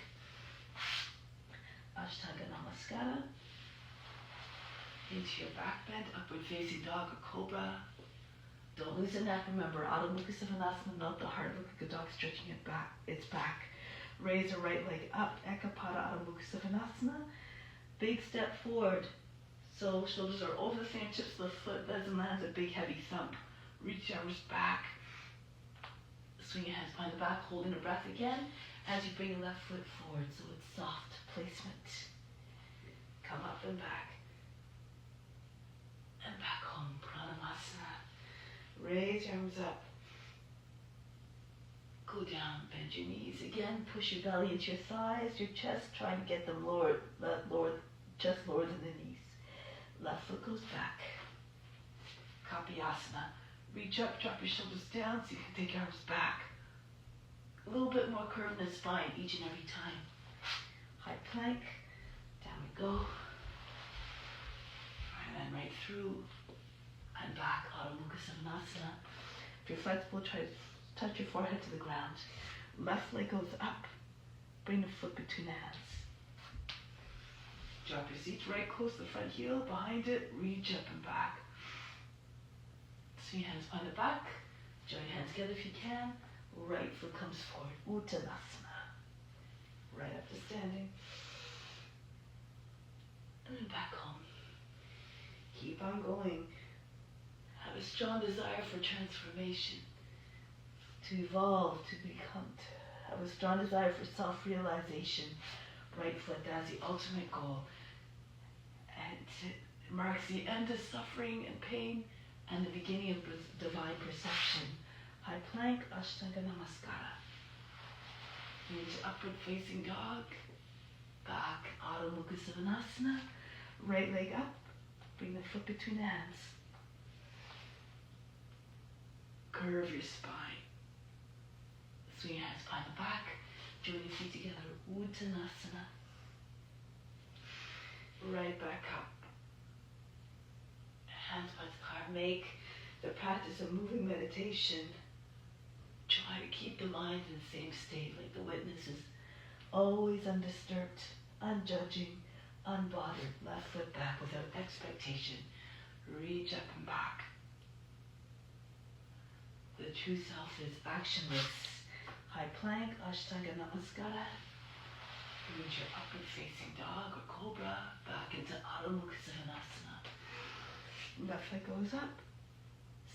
Ashtanga Namaskara. Into your back bend, upward facing dog or cobra. Don't lose the neck. Remember, Adho Mukha Savasana, melt the heart. Look like a dog stretching its back. Raise the right leg up. Ekapada Adho Mukha Savasana. Big step forward. So shoulders are over the fingertips. The foot doesn't land a big heavy thump. Reach your arms back. Swing your hands behind the back, holding the breath again as you bring the left foot forward. So it's soft placement. Come up and back. And back home. Pranamasana. Raise your arms up. Go down, bend your knees again. Push your belly into your thighs, your chest, trying to get them lower, chest lower than the knees. Left foot goes back. Kapiyasana. Reach up, drop your shoulders down so you can take your arms back. A little bit more curve in the spine each and every time. High plank. Down we go. And then right through and back. Adho Mukha Savasana. If you're flexible, try to touch your forehead to the ground. Left leg goes up. Bring the foot between the hands. Drop your seat right close to the front heel. Behind it, reach up and back. Swing your hands behind the back. Join your hands together if you can. Right foot comes forward. Uttanasana. Right up to standing. And then back home. Keep on going. Have a strong desire for transformation. To evolve, to become, to have a strong desire for self-realization. Right foot, that's the ultimate goal. And it marks the end of suffering and pain and the beginning of divine perception. High plank, Ashtanga Namaskara. Into upward facing dog. Back, Adho Mukha Savasana. Right leg up. Bring the foot between the hands. Curve your spine. Swing your hands behind the back. Join your feet together. Uttanasana. Right back up. Hands behind make the practice of moving meditation, try to keep the mind in the same state, like the witness is always undisturbed, unjudging, unbothered, left foot back without expectation. Reach up and back. The true self is actionless. High plank, Ashtanga Namaskara. Reach your upward facing dog or cobra back into Adho Mukha Svanasana. Left leg goes up.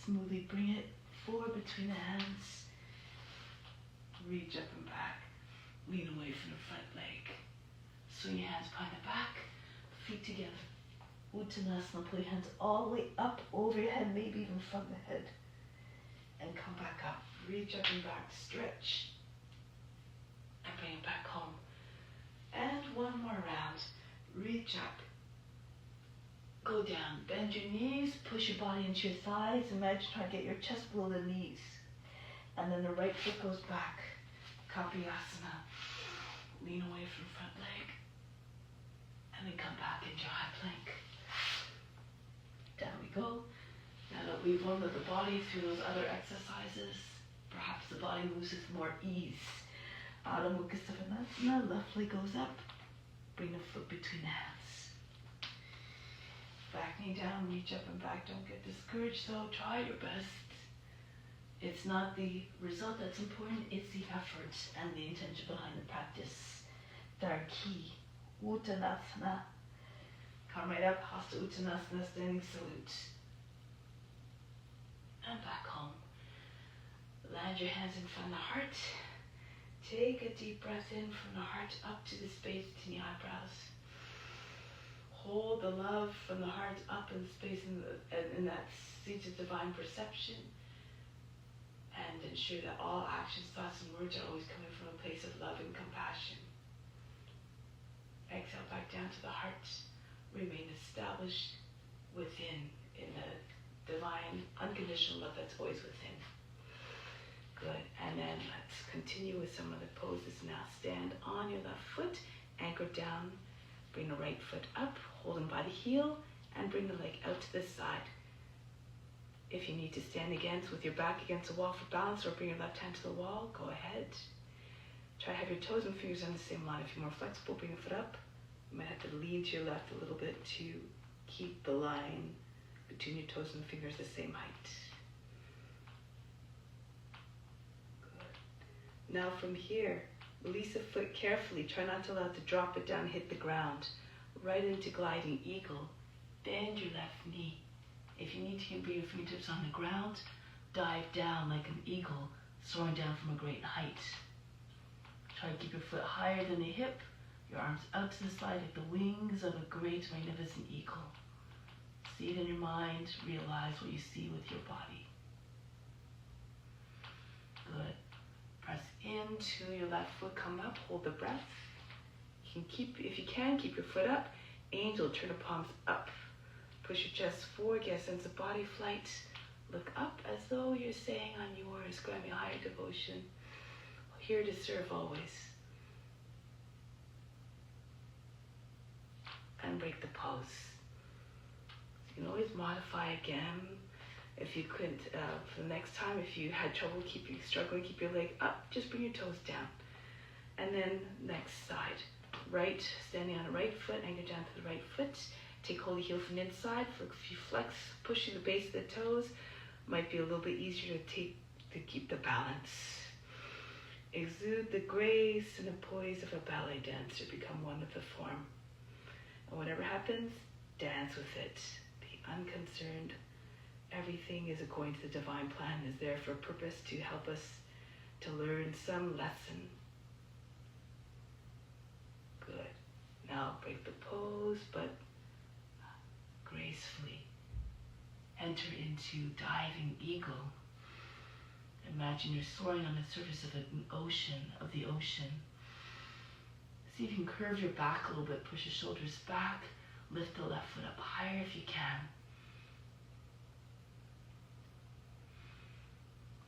Smoothly bring it forward between the hands. Reach up and back. Lean away from the front leg. Swing your hands behind the back. Feet together. Uttanasana. Pull your hands all the way up over your head, maybe even from the head. And come back up. Reach up and back. Stretch. And bring it back home. And one more round. Reach up. Go down. Bend your knees. Push your body into your thighs. Imagine trying to get your chest below the knees. And then the right foot goes back. Kapiyasana. Lean away from the front leg. And then come back into high plank. Down we go. Now that we've warmed up the body through those other exercises, perhaps the body moves with more ease. Adho Mukha Svanasana, left leg goes up. Bring the foot between the hands. Back knee down, reach up and back. Don't get discouraged though, try your best. It's not the result that's important, it's the effort and the intention behind the practice that are key. Uttanasana. Come right up, Hasta Uttanasana, standing salute. And back home. Land your hands in front of the heart. Take a deep breath in from the heart up to the space between the eyebrows. Hold the love from the heart up in the space in that seat of divine perception. And ensure that all actions, thoughts, and words are always coming from a place of love and compassion. Exhale back down to the heart. Remain established within in the divine, unconditional love that's always within. Good. And then let's continue with some of the poses now. Stand on your left foot, anchor down, bring the right foot up, hold them by the heel, and bring the leg out to the side. If you need to stand with your back against the wall for balance or bring your left hand to the wall, go ahead. Try to have your toes and fingers on the same line. If you're more flexible, bring the foot up. You might have to lean to your left a little bit to keep the line between your toes and fingers the same height. Good. Now from here, release the foot carefully. Try not to allow it to drop it down, hit the ground. Right into gliding eagle. Bend your left knee. If you need to bring your fingertips on the ground, dive down like an eagle, soaring down from a great height. Try to keep your foot higher than the hip, your arms out to the side like the wings of a great, magnificent eagle. See it in your mind, realize what you see with your body. Good. Press into your left foot, come up, hold the breath. You can if you can, keep your foot up. Angel, turn the palms up. Push your chest forward, get a sense of body flight. Look up as though you're saying I'm yours, grabbing higher devotion. Here to serve always. And break the pose. You can always modify again. If you couldn't, for the next time, if you had trouble struggling to keep your leg up, just bring your toes down. And then next side. Right, standing on the right foot, anchor down to the right foot. Take hold of the heel from the inside. If you flex, pushing the base of the toes, might be a little bit easier to keep the balance. Exude the grace and the poise of a ballet dancer. Become one with the form. And whatever happens, dance with it. Be unconcerned. Everything is according to the divine plan, is there for a purpose to help us to learn some lesson. Good. Now break the pose, but gracefully. Enter into diving eagle. Imagine you're soaring on the surface of the ocean. See if you can curve your back a little bit, push your shoulders back, lift the left foot up higher if you can.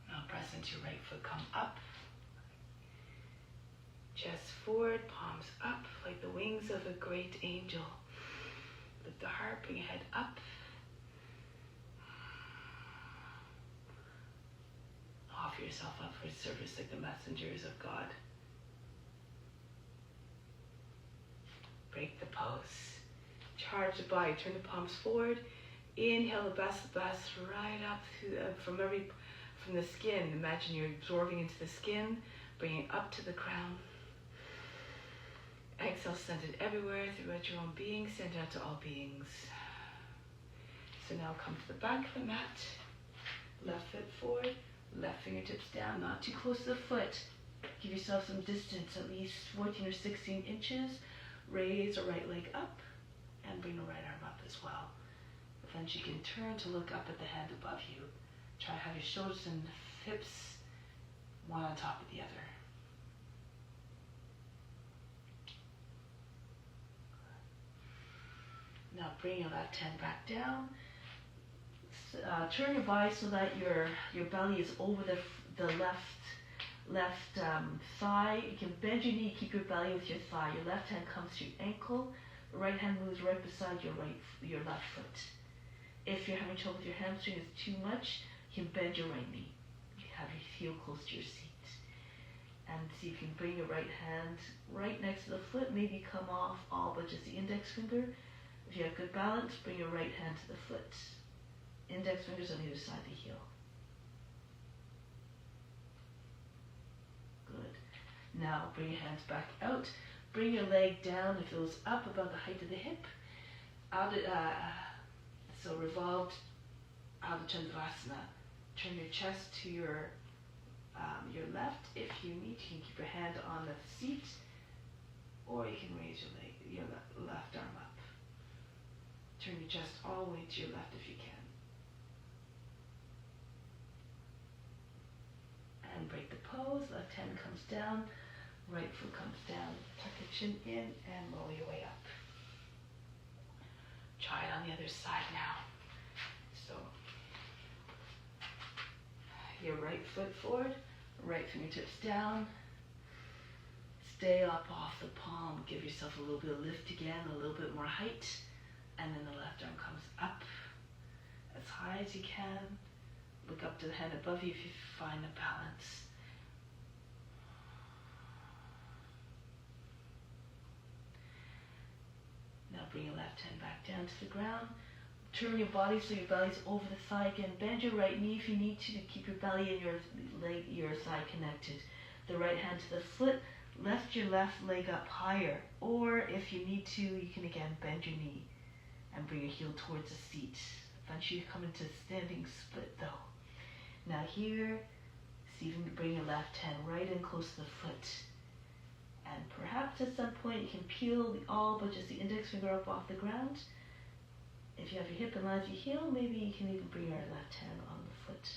Now press into your right foot, come up. Chest forward, palms up like the wings of a great angel. Lift the heart, bring your head up. Offer yourself up for service like the messengers of God. Break the pose. Charge the body. Turn the palms forward. Inhale the best right up through from the skin. Imagine you're absorbing into the skin, bringing it up to the crown. Exhale, send it everywhere throughout your own being. Send it out to all beings. So now come to the back of the mat. Left foot forward, left fingertips down, not too close to the foot. Give yourself some distance, at least 14 or 16 inches. Raise the right leg up and bring the right arm up as well. Then you can turn to look up at the hand above you. Try to have your shoulders and hips one on top of the other. Now bring your left hand back down. Turn your body so that your belly is over the left thigh. You can bend your knee, keep your belly with your thigh. Your left hand comes to your ankle. The right hand moves right beside your left foot. If you're having trouble with your hamstring, it's too much, you can bend your right knee. You have your heel close to your seat. And see if you can bring your right hand right next to the foot, maybe come off all but just the index finger. If you have good balance, bring your right hand to the foot. Index fingers on either side of the heel. Good. Now bring your hands back out. Bring your leg down if it was up about the height of the hip. So revolved Ardha Chandrasana. Turn your chest to your left. If you need, you can keep your hand on the seat, or you can raise your left arm up. Turn your chest all the way to your left if you can. And break the pose. Left hand comes down, right foot comes down. Tuck your chin in and roll your way up. Try it on the other side now. So, your right foot forward, right fingertips down. Stay up off the palm. Give yourself a little bit of lift again, a little bit more height. And then the left arm comes up as high as you can. Look up to the hand above you if you find the balance. Now bring your left hand back down to the ground. Turn your body so your belly's over the thigh again. Bend your right knee if you need to keep your belly and your thigh connected. The right hand to the foot. Lift your left leg up higher. Or if you need to, you can again bend your knee and bring your heel towards the seat. Eventually you come into standing split though. Now here, see if you can bring your left hand right in close to the foot. And perhaps at some point you can peel all but just the index finger up off the ground. If you have your hip in line with your heel, maybe you can even bring your left hand on the foot.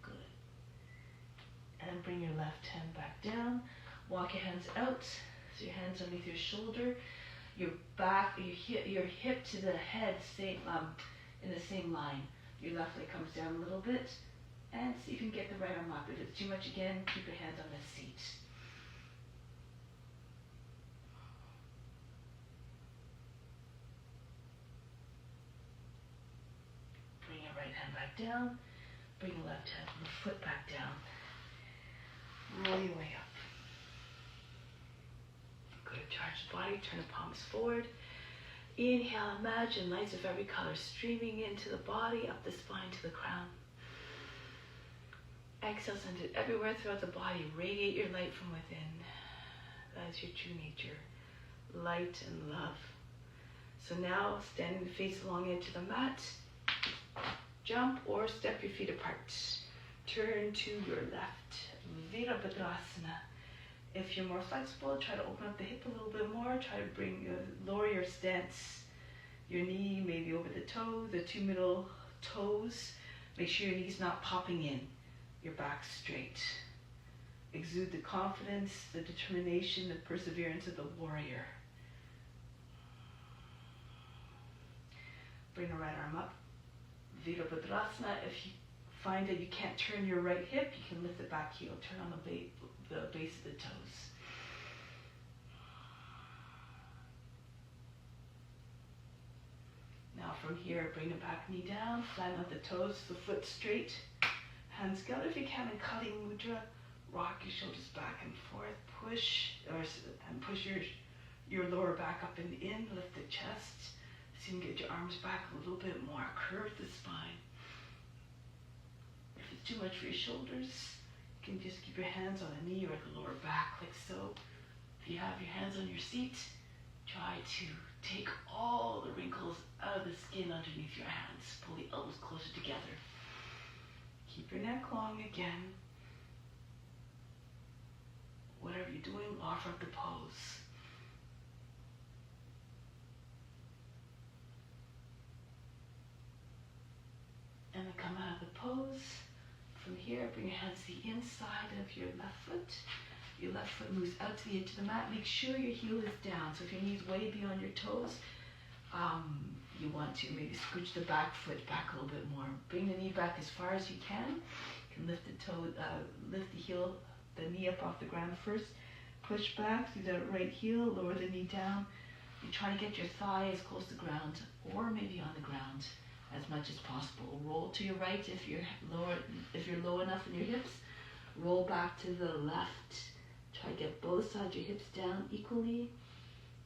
Good. And bring your left hand back down. Walk your hands out, so your hands underneath your shoulder. Your back, your hip to the head, in the same line. Your left leg comes down a little bit, and see if you can get the right arm up. If it's too much again, keep your hands on the seat. Bring your right hand back down. Bring your left hand from the foot back down. Roll your way up. Good. Charge the body. Turn the palms forward. Inhale. Imagine lights of every color streaming into the body, up the spine to the crown. Exhale. Send it everywhere throughout the body. Radiate your light from within. That is your true nature. Light and love. So now, standing the face along into the mat. Jump or step your feet apart. Turn to your left. Virabhadrasana. If you're more flexible, try to open up the hip a little bit more. Try to lower your stance. Your knee maybe over the toe, the two middle toes. Make sure your knee's not popping in. Your back straight. Exude the confidence, the determination, the perseverance of the warrior. Bring the right arm up. Virabhadrasana. If you find that you can't turn your right hip, you can lift the back heel. Turn on the base of the toes. from here, bring the back knee down, flatten out the toes, the foot straight, hands together if you can in cutting mudra. Rock your shoulders back and forth, and push your lower back up and in, lift the chest. So you can get your arms back a little bit more, curve the spine. If it's too much for your shoulders, you can just keep your hands on the knee or the lower back, like so. If you have your hands on your seat, try to take all the wrinkles out of the skin underneath your hands. Pull the elbows closer together. Keep your neck long again. Whatever you're doing, offer up the pose. And then come out of the pose. From here, bring your hands to the inside of your left foot. Your left foot moves out to the edge of the mat. Make sure your heel is down. So if your knee's way beyond your toes, you want to maybe scooch the back foot back a little bit more. Bring the knee back as far as you can. You can lift the knee up off the ground first. Push back through the right heel, lower the knee down. You try to get your thigh as close to the ground or maybe on the ground as much as possible. Roll to your right if you're low enough in your hips. Roll back to the left. Try to get both sides of your hips down equally.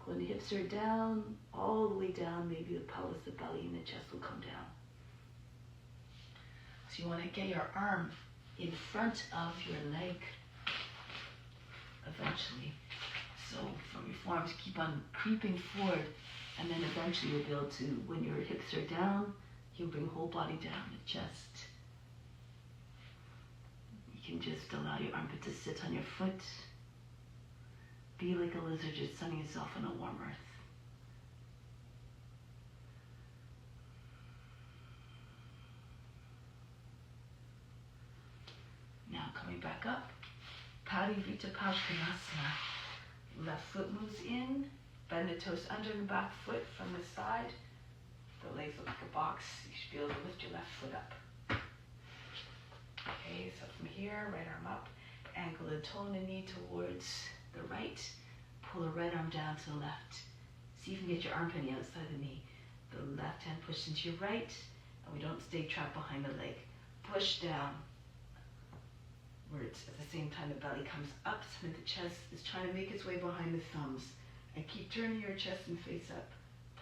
When the hips are down, all the way down, maybe the pelvis, the belly, and the chest will come down. So you want to get your arm in front of your leg eventually. So from your forearms, keep on creeping forward, and then eventually you'll be able to, when your hips are down, you'll bring whole body down, the chest. You can just allow your armpit to sit on your foot. Be like a lizard, just sunning yourself on a warm earth. Now coming back up, Parivrita Parsvanasana. Left foot moves in, bend the toes under the back foot from the side. The legs look like a box. You should be able to lift your left foot up. Okay, so from here, right arm up, angle the toe and the knee towards the right, pull the right arm down to the left. See if you can get your arm on the outside of the knee. The left hand pushes into your right, and we don't stay trapped behind the leg. Push down. Where it's at the same time the belly comes up, so the chest is trying to make its way behind the thumbs. And keep turning your chest and face up.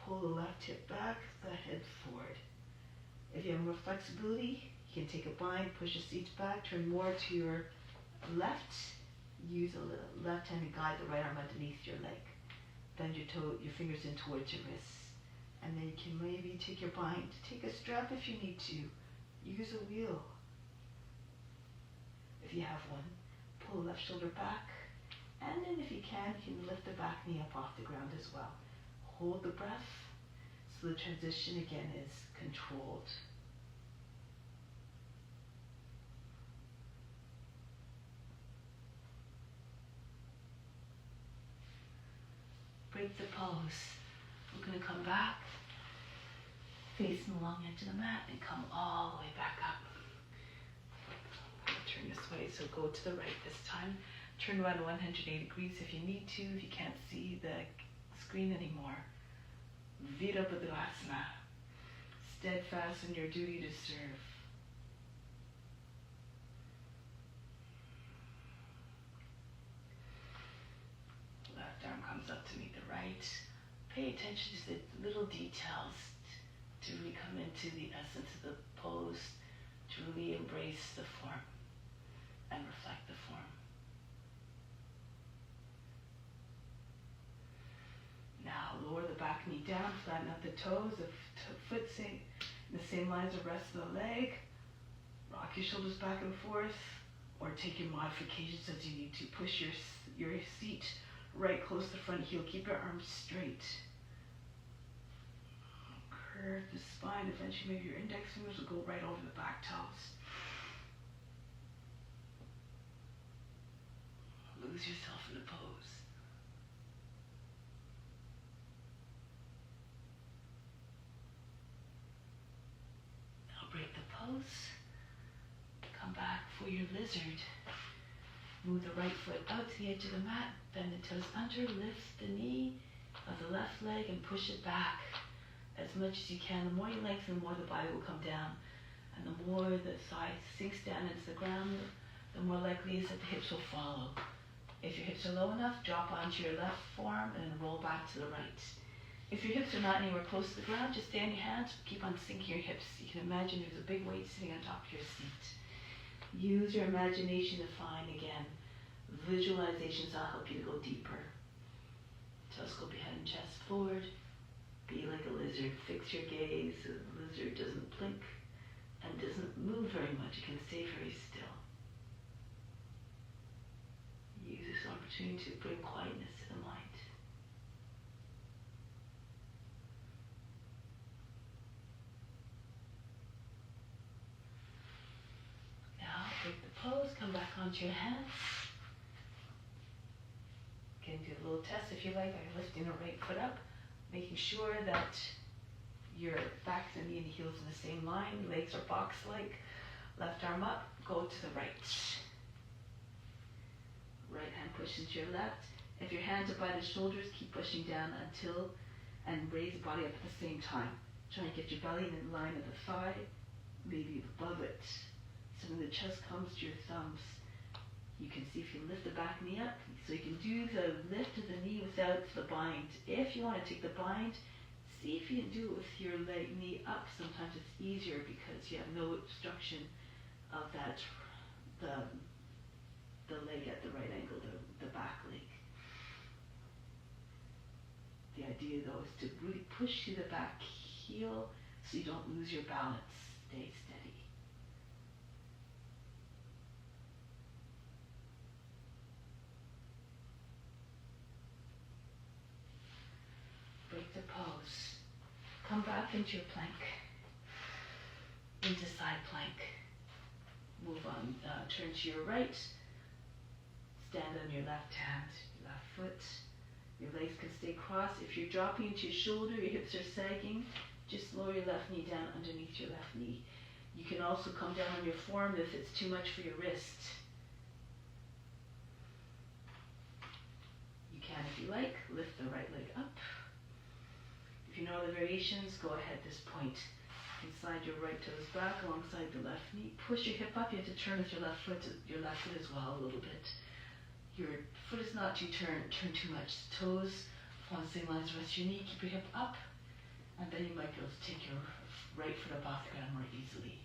Pull the left hip back, the head forward. If you have more flexibility, you can take a bind, push your seats back, turn more to your left. Use a left hand to guide the right arm underneath your leg. Bend your fingers in towards your wrists. And then you can maybe take your bind. Take a strap if you need to. Use a wheel if you have one. Pull the left shoulder back. And then if you can lift the back knee up off the ground as well. Hold the breath. So the transition again is controlled. Break the pose. We're going to come back, facing the long edge of the mat, and come all the way back up. Turn this way, so go to the right this time. Turn around 180 degrees if you need to, if you can't see the screen anymore. Virabhadrasana. Steadfast in your duty to serve. Left arm comes up to meet the right. Pay attention to the little details to really come into the essence of the pose, to really embrace the form and reflect the form. Now lower the back knee down, flatten out the toes, the foot in the same line as the rest of the leg. Rock your shoulders back and forth, or take your modifications as you need to. Push your seat right close to the front heel. Keep your arms straight. Curve the spine. Eventually maybe your index fingers will go right over the back toes. Lose yourself in the pose. Now break the pose. Come back for your lizard. Move the right foot out to the edge of the mat. Bend the toes under. Lift the knee of the left leg and push it back. as much as you can. The more you lengthen, the more the body will come down. And the more the thigh sinks down into the ground, the more likely is that the hips will follow. If your hips are low enough, drop onto your left forearm and then roll back to the right. If your hips are not anywhere close to the ground, just stay on your hands, keep on sinking your hips. You can imagine there's a big weight sitting on top of your seat. Use your imagination to find, again, visualizations that'll help you to go deeper. Telescope your head and chest forward. Be like a lizard. Fix your gaze. The lizard doesn't blink and doesn't move very much. It can stay very still. Use this opportunity to bring quietness to the mind. Now, break the pose. Come back onto your hands. You can do a little test if you like by lifting the right foot up, making sure that your back, the knee, and the heels in the same line. Legs are box-like. Left arm up. Go to the right. Right hand pushes to your left. If your hands are by the shoulders, keep pushing down until and raise the body up at the same time. Try and get your belly in line of the thigh, maybe above it. So when the chest comes to your thumbs, you can see if you lift the back knee up. So you can do the lift of the knee without the bind. If you want to take the bind, see if you can do it with your leg knee up. Sometimes it's easier because you have no obstruction of that, the leg at the right angle, the back leg. The idea though is to really push to the back heel so you don't lose your balance. Stay steady. Break the pose. Come back into your plank. Into side plank. Move on, turn to your right. Stand on your left hand, your left foot. Your legs can stay crossed. If you're dropping into your shoulder, your hips are sagging, just lower your left knee down underneath your left knee. You can also come down on your forearm if it's too much for your wrist. You can, if you like, lift the right leg up. If you know the variations, go ahead at this point. Slide your right toes back alongside the left knee. Push your hip up. You have to turn with your left foot as well a little bit. Your foot is not too turn too much. Toes on the same line as the rest of your knee. Keep your hip up, and then you might be able to take your right foot up off the ground more easily.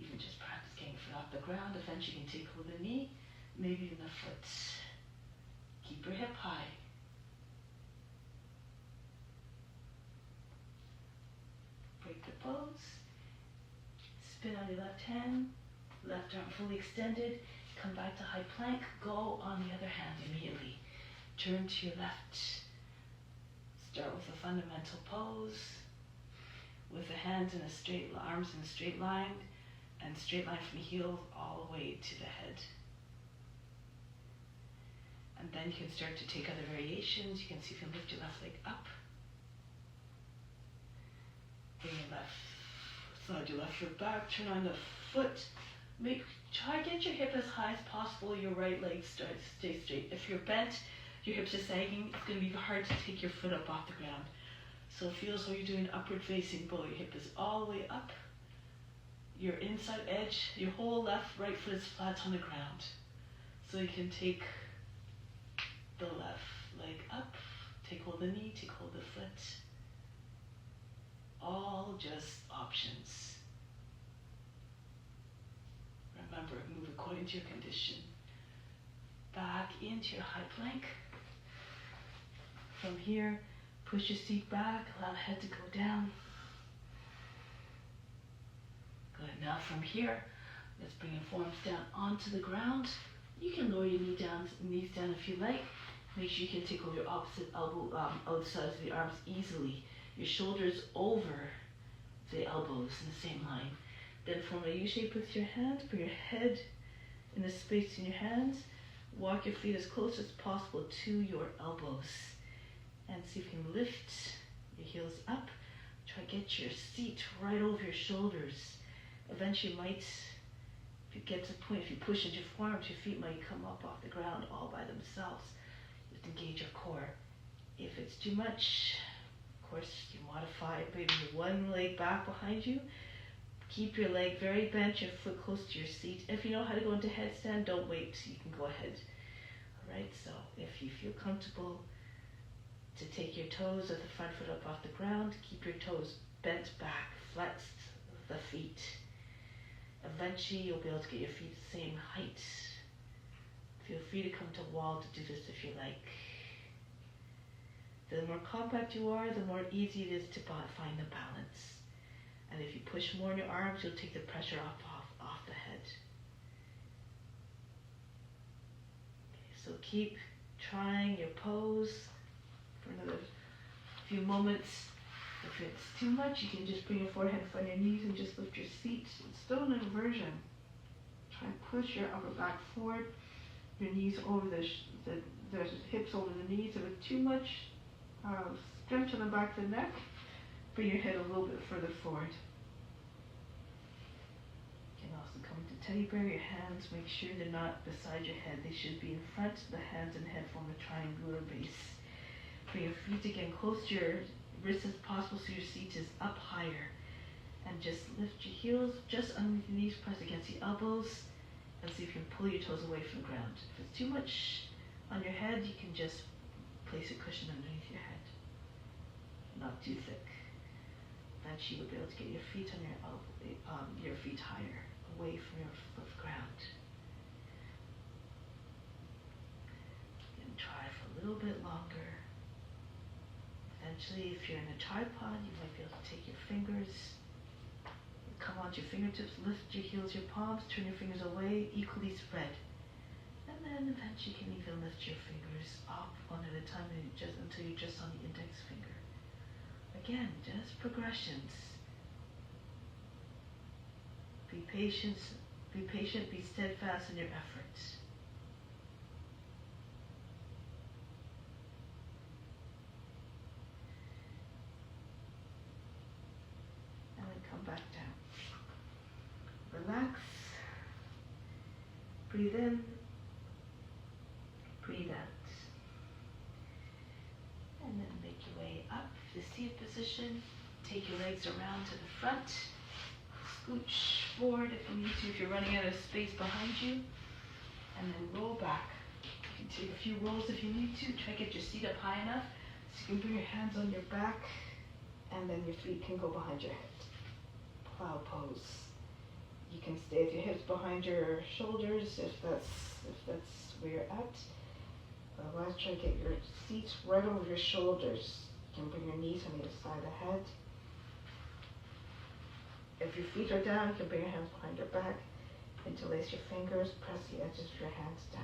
Even just practice getting your foot off the ground. Eventually you can take hold of the knee, maybe even the foot. Keep your hip high. Break the pose. Spin on your left hand. Left arm fully extended. Come back to high plank. Go on the other hand immediately. Turn to your left. Start with a fundamental pose. With the hands in a straight, arms in a straight line. And straight line from the heels all the way to the head. And then you can start to take other variations. You can see if you can lift your left leg up. Bring your left side, your left foot back, turn on the foot. Try to get your hip as high as possible, your right leg stay straight. If you're bent, your hips are sagging, it's going to be hard to take your foot up off the ground. So feel as though you're doing an upward facing bow. Your hip is all the way up. Your inside edge, your whole right foot is flat on the ground. So you can take the left leg up, take hold of the knee, take hold of the foot. All just options. Remember, move according to your condition. Back into your high plank. From here, push your seat back, allow the head to go down. Good. Now from here, let's bring your forearms down onto the ground. You can lower your knees down if you like. Make sure you can take over your opposite elbow, other sides of the arms easily. Your shoulders over the elbows in the same line. Then form a U shape with your hands. Bring your head in the space in your hands. Walk your feet as close as possible to your elbows. And see if you can lift your heels up. Try to get your seat right over your shoulders. Eventually you might, if you get to the point, if you push into your forearms, your feet might come up off the ground all by themselves. Just engage your core. If it's too much, Of course, you modify it, maybe one leg back behind you. Keep your leg very bent, your foot close to your seat. If you know how to go into headstand, don't wait, you can go ahead. Alright, so if you feel comfortable to take your toes of the front foot up off the ground, keep your toes bent back, flex the feet. Eventually you'll be able to get your feet the same height. Feel free to come to wall to do this if you like. The more compact you are, the more easy it is to find the balance. And if you push more in your arms, you'll take the pressure off the head. Okay, so keep trying your pose for another few moments. If it's too much, you can just bring your forehead in front of your knees and just lift your seat. It's still an inversion. Try and push your upper back forward, your knees over the hips over the knees. If it's too much, stretch on the back of the neck. Bring your head a little bit further forward. You can also come to teddy bear. Your hands, make sure they're not beside your head. They should be in front. The hands and head form a triangular base. Bring your feet again close to your wrists as possible so your seat is up higher. And just lift your heels just underneath your knees, press against the elbows, and see if you can pull your toes away from the ground. If it's too much on your head, you can just place a cushion underneath your head. Not too thick. Eventually you'll be able to get your feet on your feet higher, away from your foot ground. And try for a little bit longer. Eventually, if you're in a tripod, you might be able to take your fingers, come onto your fingertips, lift your heels, your palms, turn your fingers away, equally spread. And then eventually you can even lift your fingers up one at a time until you're just on the index finger. Again, just progressions. Be patient, be steadfast in your efforts. And then come back down. Relax. Breathe in. Breathe out. And then make your way up to the seated position. Take your legs around to the front. Scooch forward if you need to, if you're running out of space behind you. And then roll back. You can take a few rolls if you need to. Try to get your seat up high enough so you can bring your hands on your back, and then your feet can go behind your head. Plow pose. You can stay with your hips behind your shoulders if that's where you're at. Otherwise, try to get your seat right over your shoulders. You can bring your knees on either side of the head. If your feet are down, you can bring your hands behind your back. Interlace your fingers, press the edges of your hands down.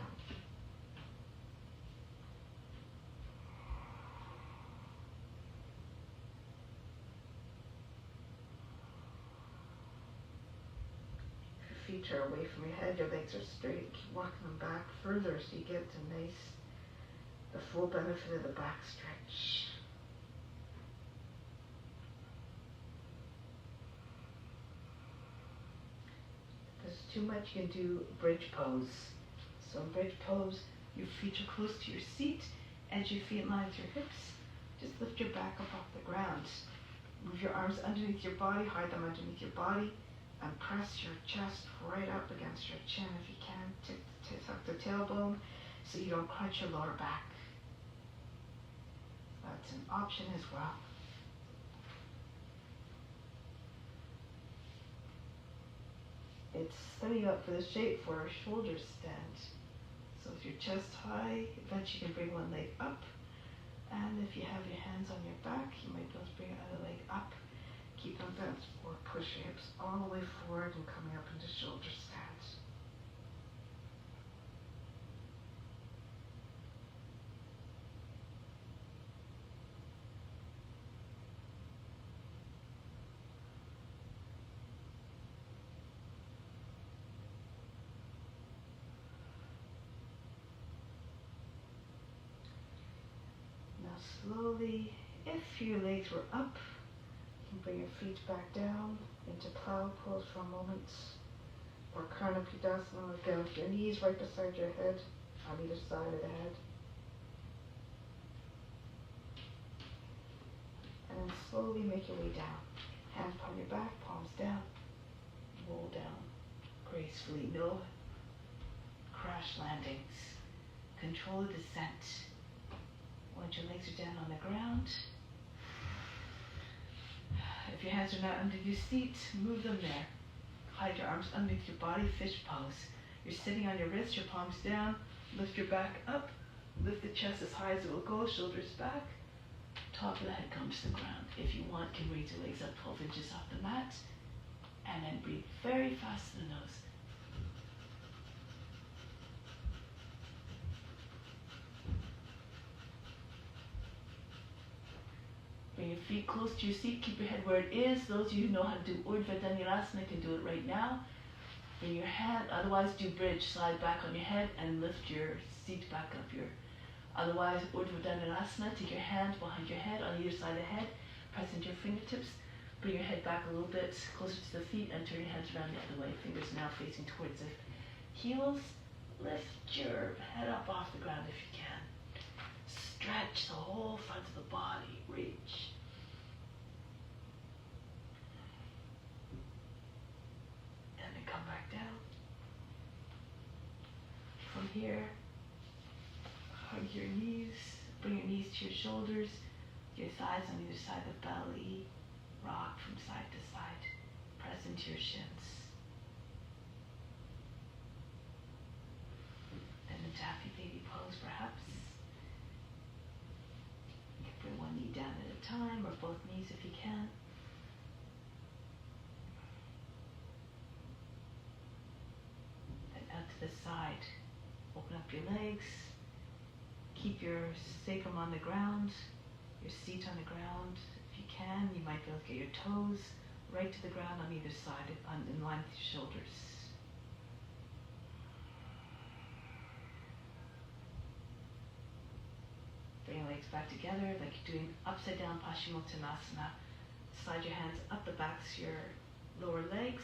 If your feet are away from your head, your legs are straight, keep walking them back further so you get the full benefit of the back stretch. If this is too much, you can do bridge pose. So in bridge pose, your feet are close to your seat, edge your feet in line with your hips. Just lift your back up off the ground. Move your arms underneath your body, hide them underneath your body, and press your chest right up against your chin if you can. Tuck the tailbone so you don't crunch your lower back. That's an option as well. It's setting you up for the shape for a shoulder stand. So with your chest high, eventually you can bring one leg up. And if you have your hands on your back, you might be able to bring your other leg up. Keep them bent or push your hips all the way forward and coming up into shoulder stand. Slowly, if your legs were up, you can bring your feet back down into plow pose for a moment, or Karnapidasana, again with your knees right beside your head, on either side of the head. And then slowly make your way down. Hands behind your back, palms down. Roll down gracefully. No crash landings. Control the descent. Once your legs are down on the ground, if your hands are not under your seat, move them there. Hide your arms underneath your body, fish pose. You're sitting on your wrists, your palms down. Lift your back up. Lift the chest as high as it will go, shoulders back. Top of the head comes to the ground. If you want, you can raise your legs up 12 inches off the mat. And then breathe very fast through the nose. Bring your feet close to your seat. Keep your head where it is. Those of you who know how to do Urdhva Dhanurasana can do it right now. Bring your hand. Otherwise, do bridge. Slide back on your head and lift your seat back up. Otherwise, Urdhva Dhanurasana. Take your hands behind your head on either side of the head. Press into your fingertips. Bring your head back a little bit closer to the feet and turn your hands around the other way. Fingers now facing towards the heels. Lift your head up off the ground if you can. Stretch the whole front of the body. Reach. And then come back down. From here, hug your knees. Bring your knees to your shoulders. Your thighs on either side of the belly. Rock from side to side. Press into your shins. And the taffy baby pose perhaps. You can bring one knee down at a time or both knees if you can. And out to the side. Open up your legs. Keep your sacrum on the ground. Your seat on the ground. If you can, you might be able to get your toes right to the ground on either side, in line with your shoulders. Bring your legs back together like you're doing upside down Paschimottanasana. Slide your hands up the backs of your lower legs.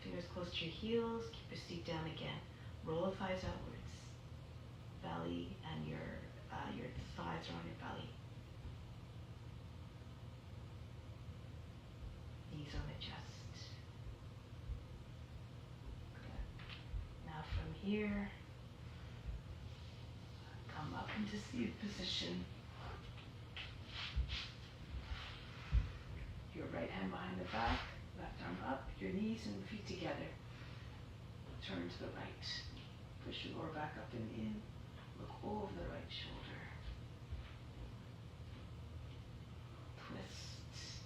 Fingers close to your heels. Keep your seat down again. Roll the thighs outwards. Belly and your thighs are on your belly. Knees on the chest. Good. Now from here, come up into seated position. Your right hand behind the back, left arm up, your knees and feet together. Turn to the right. Push your lower back up and in. Look over the right shoulder. Twist.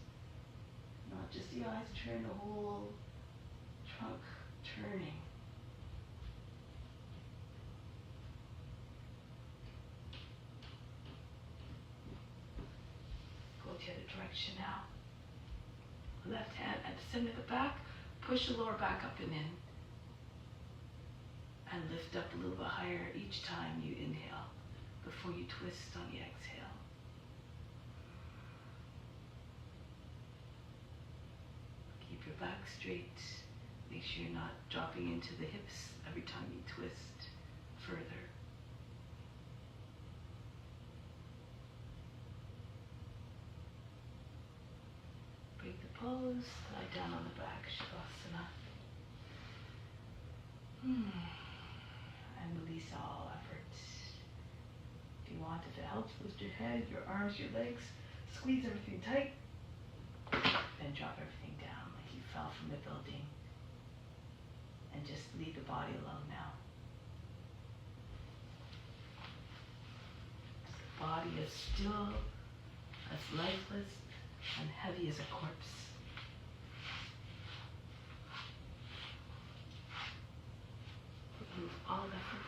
Not just the eyes, turn the whole trunk turning. Go the other direction now. Left hand at the center of the back. Push the lower back up and in. And lift up a little bit higher each time you inhale before you twist on the exhale. Keep your back straight. Make sure you're not dropping into the hips every time you twist further. Break the pose, lie down on the back, Shavasana. And release all effort. If you want, if it helps, lift your head, your arms, your legs, squeeze everything tight, then drop everything down like you fell from the building. And just leave the body alone now. The body is still, as lifeless, and heavy as a corpse. Remove all effort.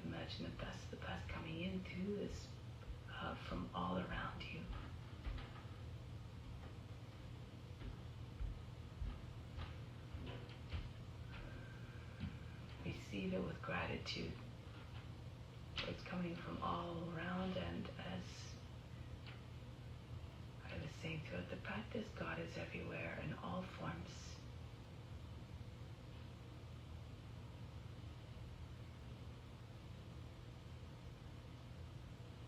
Imagine the breath coming in through this from all around you. Receive it with gratitude. It's coming from all around, and as I was saying throughout the practice, this God is everywhere in all forms.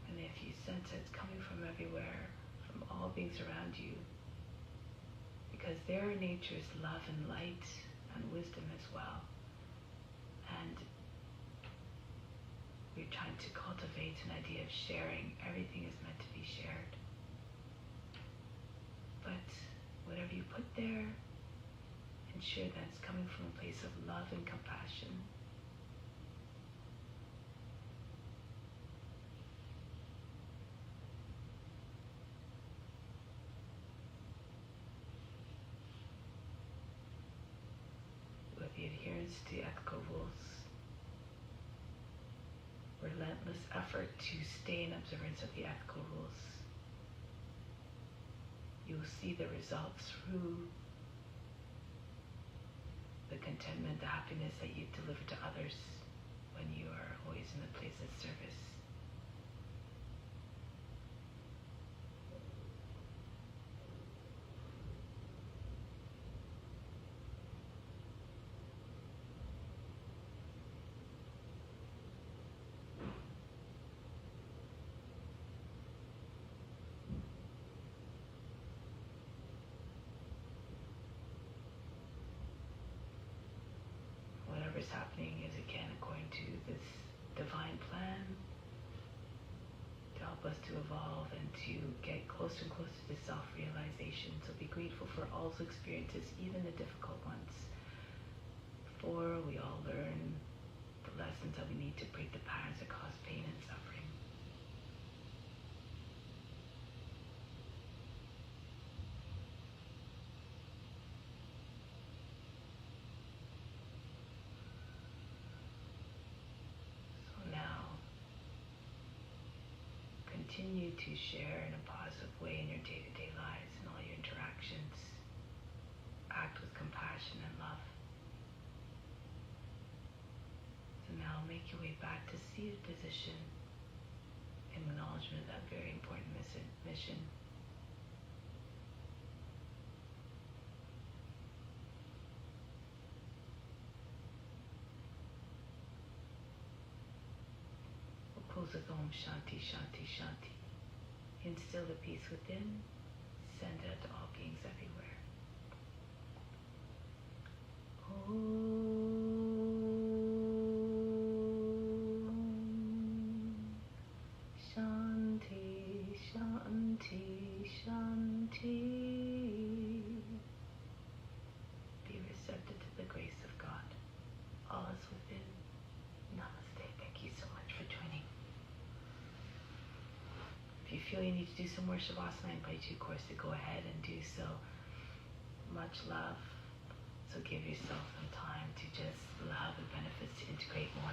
And if you sense it's coming from everywhere, from all beings around you, because their nature is love and light and wisdom as well. And we're trying to cultivate an idea of sharing. Everything is meant to be shared. But whatever you put there, ensure that it's coming from a place of love and compassion. With the adherence to the ethical rules, relentless effort to stay in observance of the ethical rules, you'll see the results through the contentment, the happiness that you deliver to others when you are always in the place of service. Whatever's happening is again according to this divine plan to help us to evolve and to get closer and closer to self-realization. So be grateful for all those experiences, even the difficult ones. For we all learn the lessons that we need to break the patterns that cause pain and suffering. Continue to share in a positive way in your day-to-day lives and all your interactions. Act with compassion and love. So now make your way back to seated position in acknowledgement of that very important mission. We'll close with Om Shanti Shanti Shanti. Instill the peace within, send it out to all beings everywhere. Om Shanti Shanti Shanti. Be receptive to the grace of God. All is within. Namaste. Thank you so much for joining. If you feel you need to do some more Shavasana, I invite you, of course, to go ahead and do so. Much love. So give yourself some time to just allow the benefits to integrate more.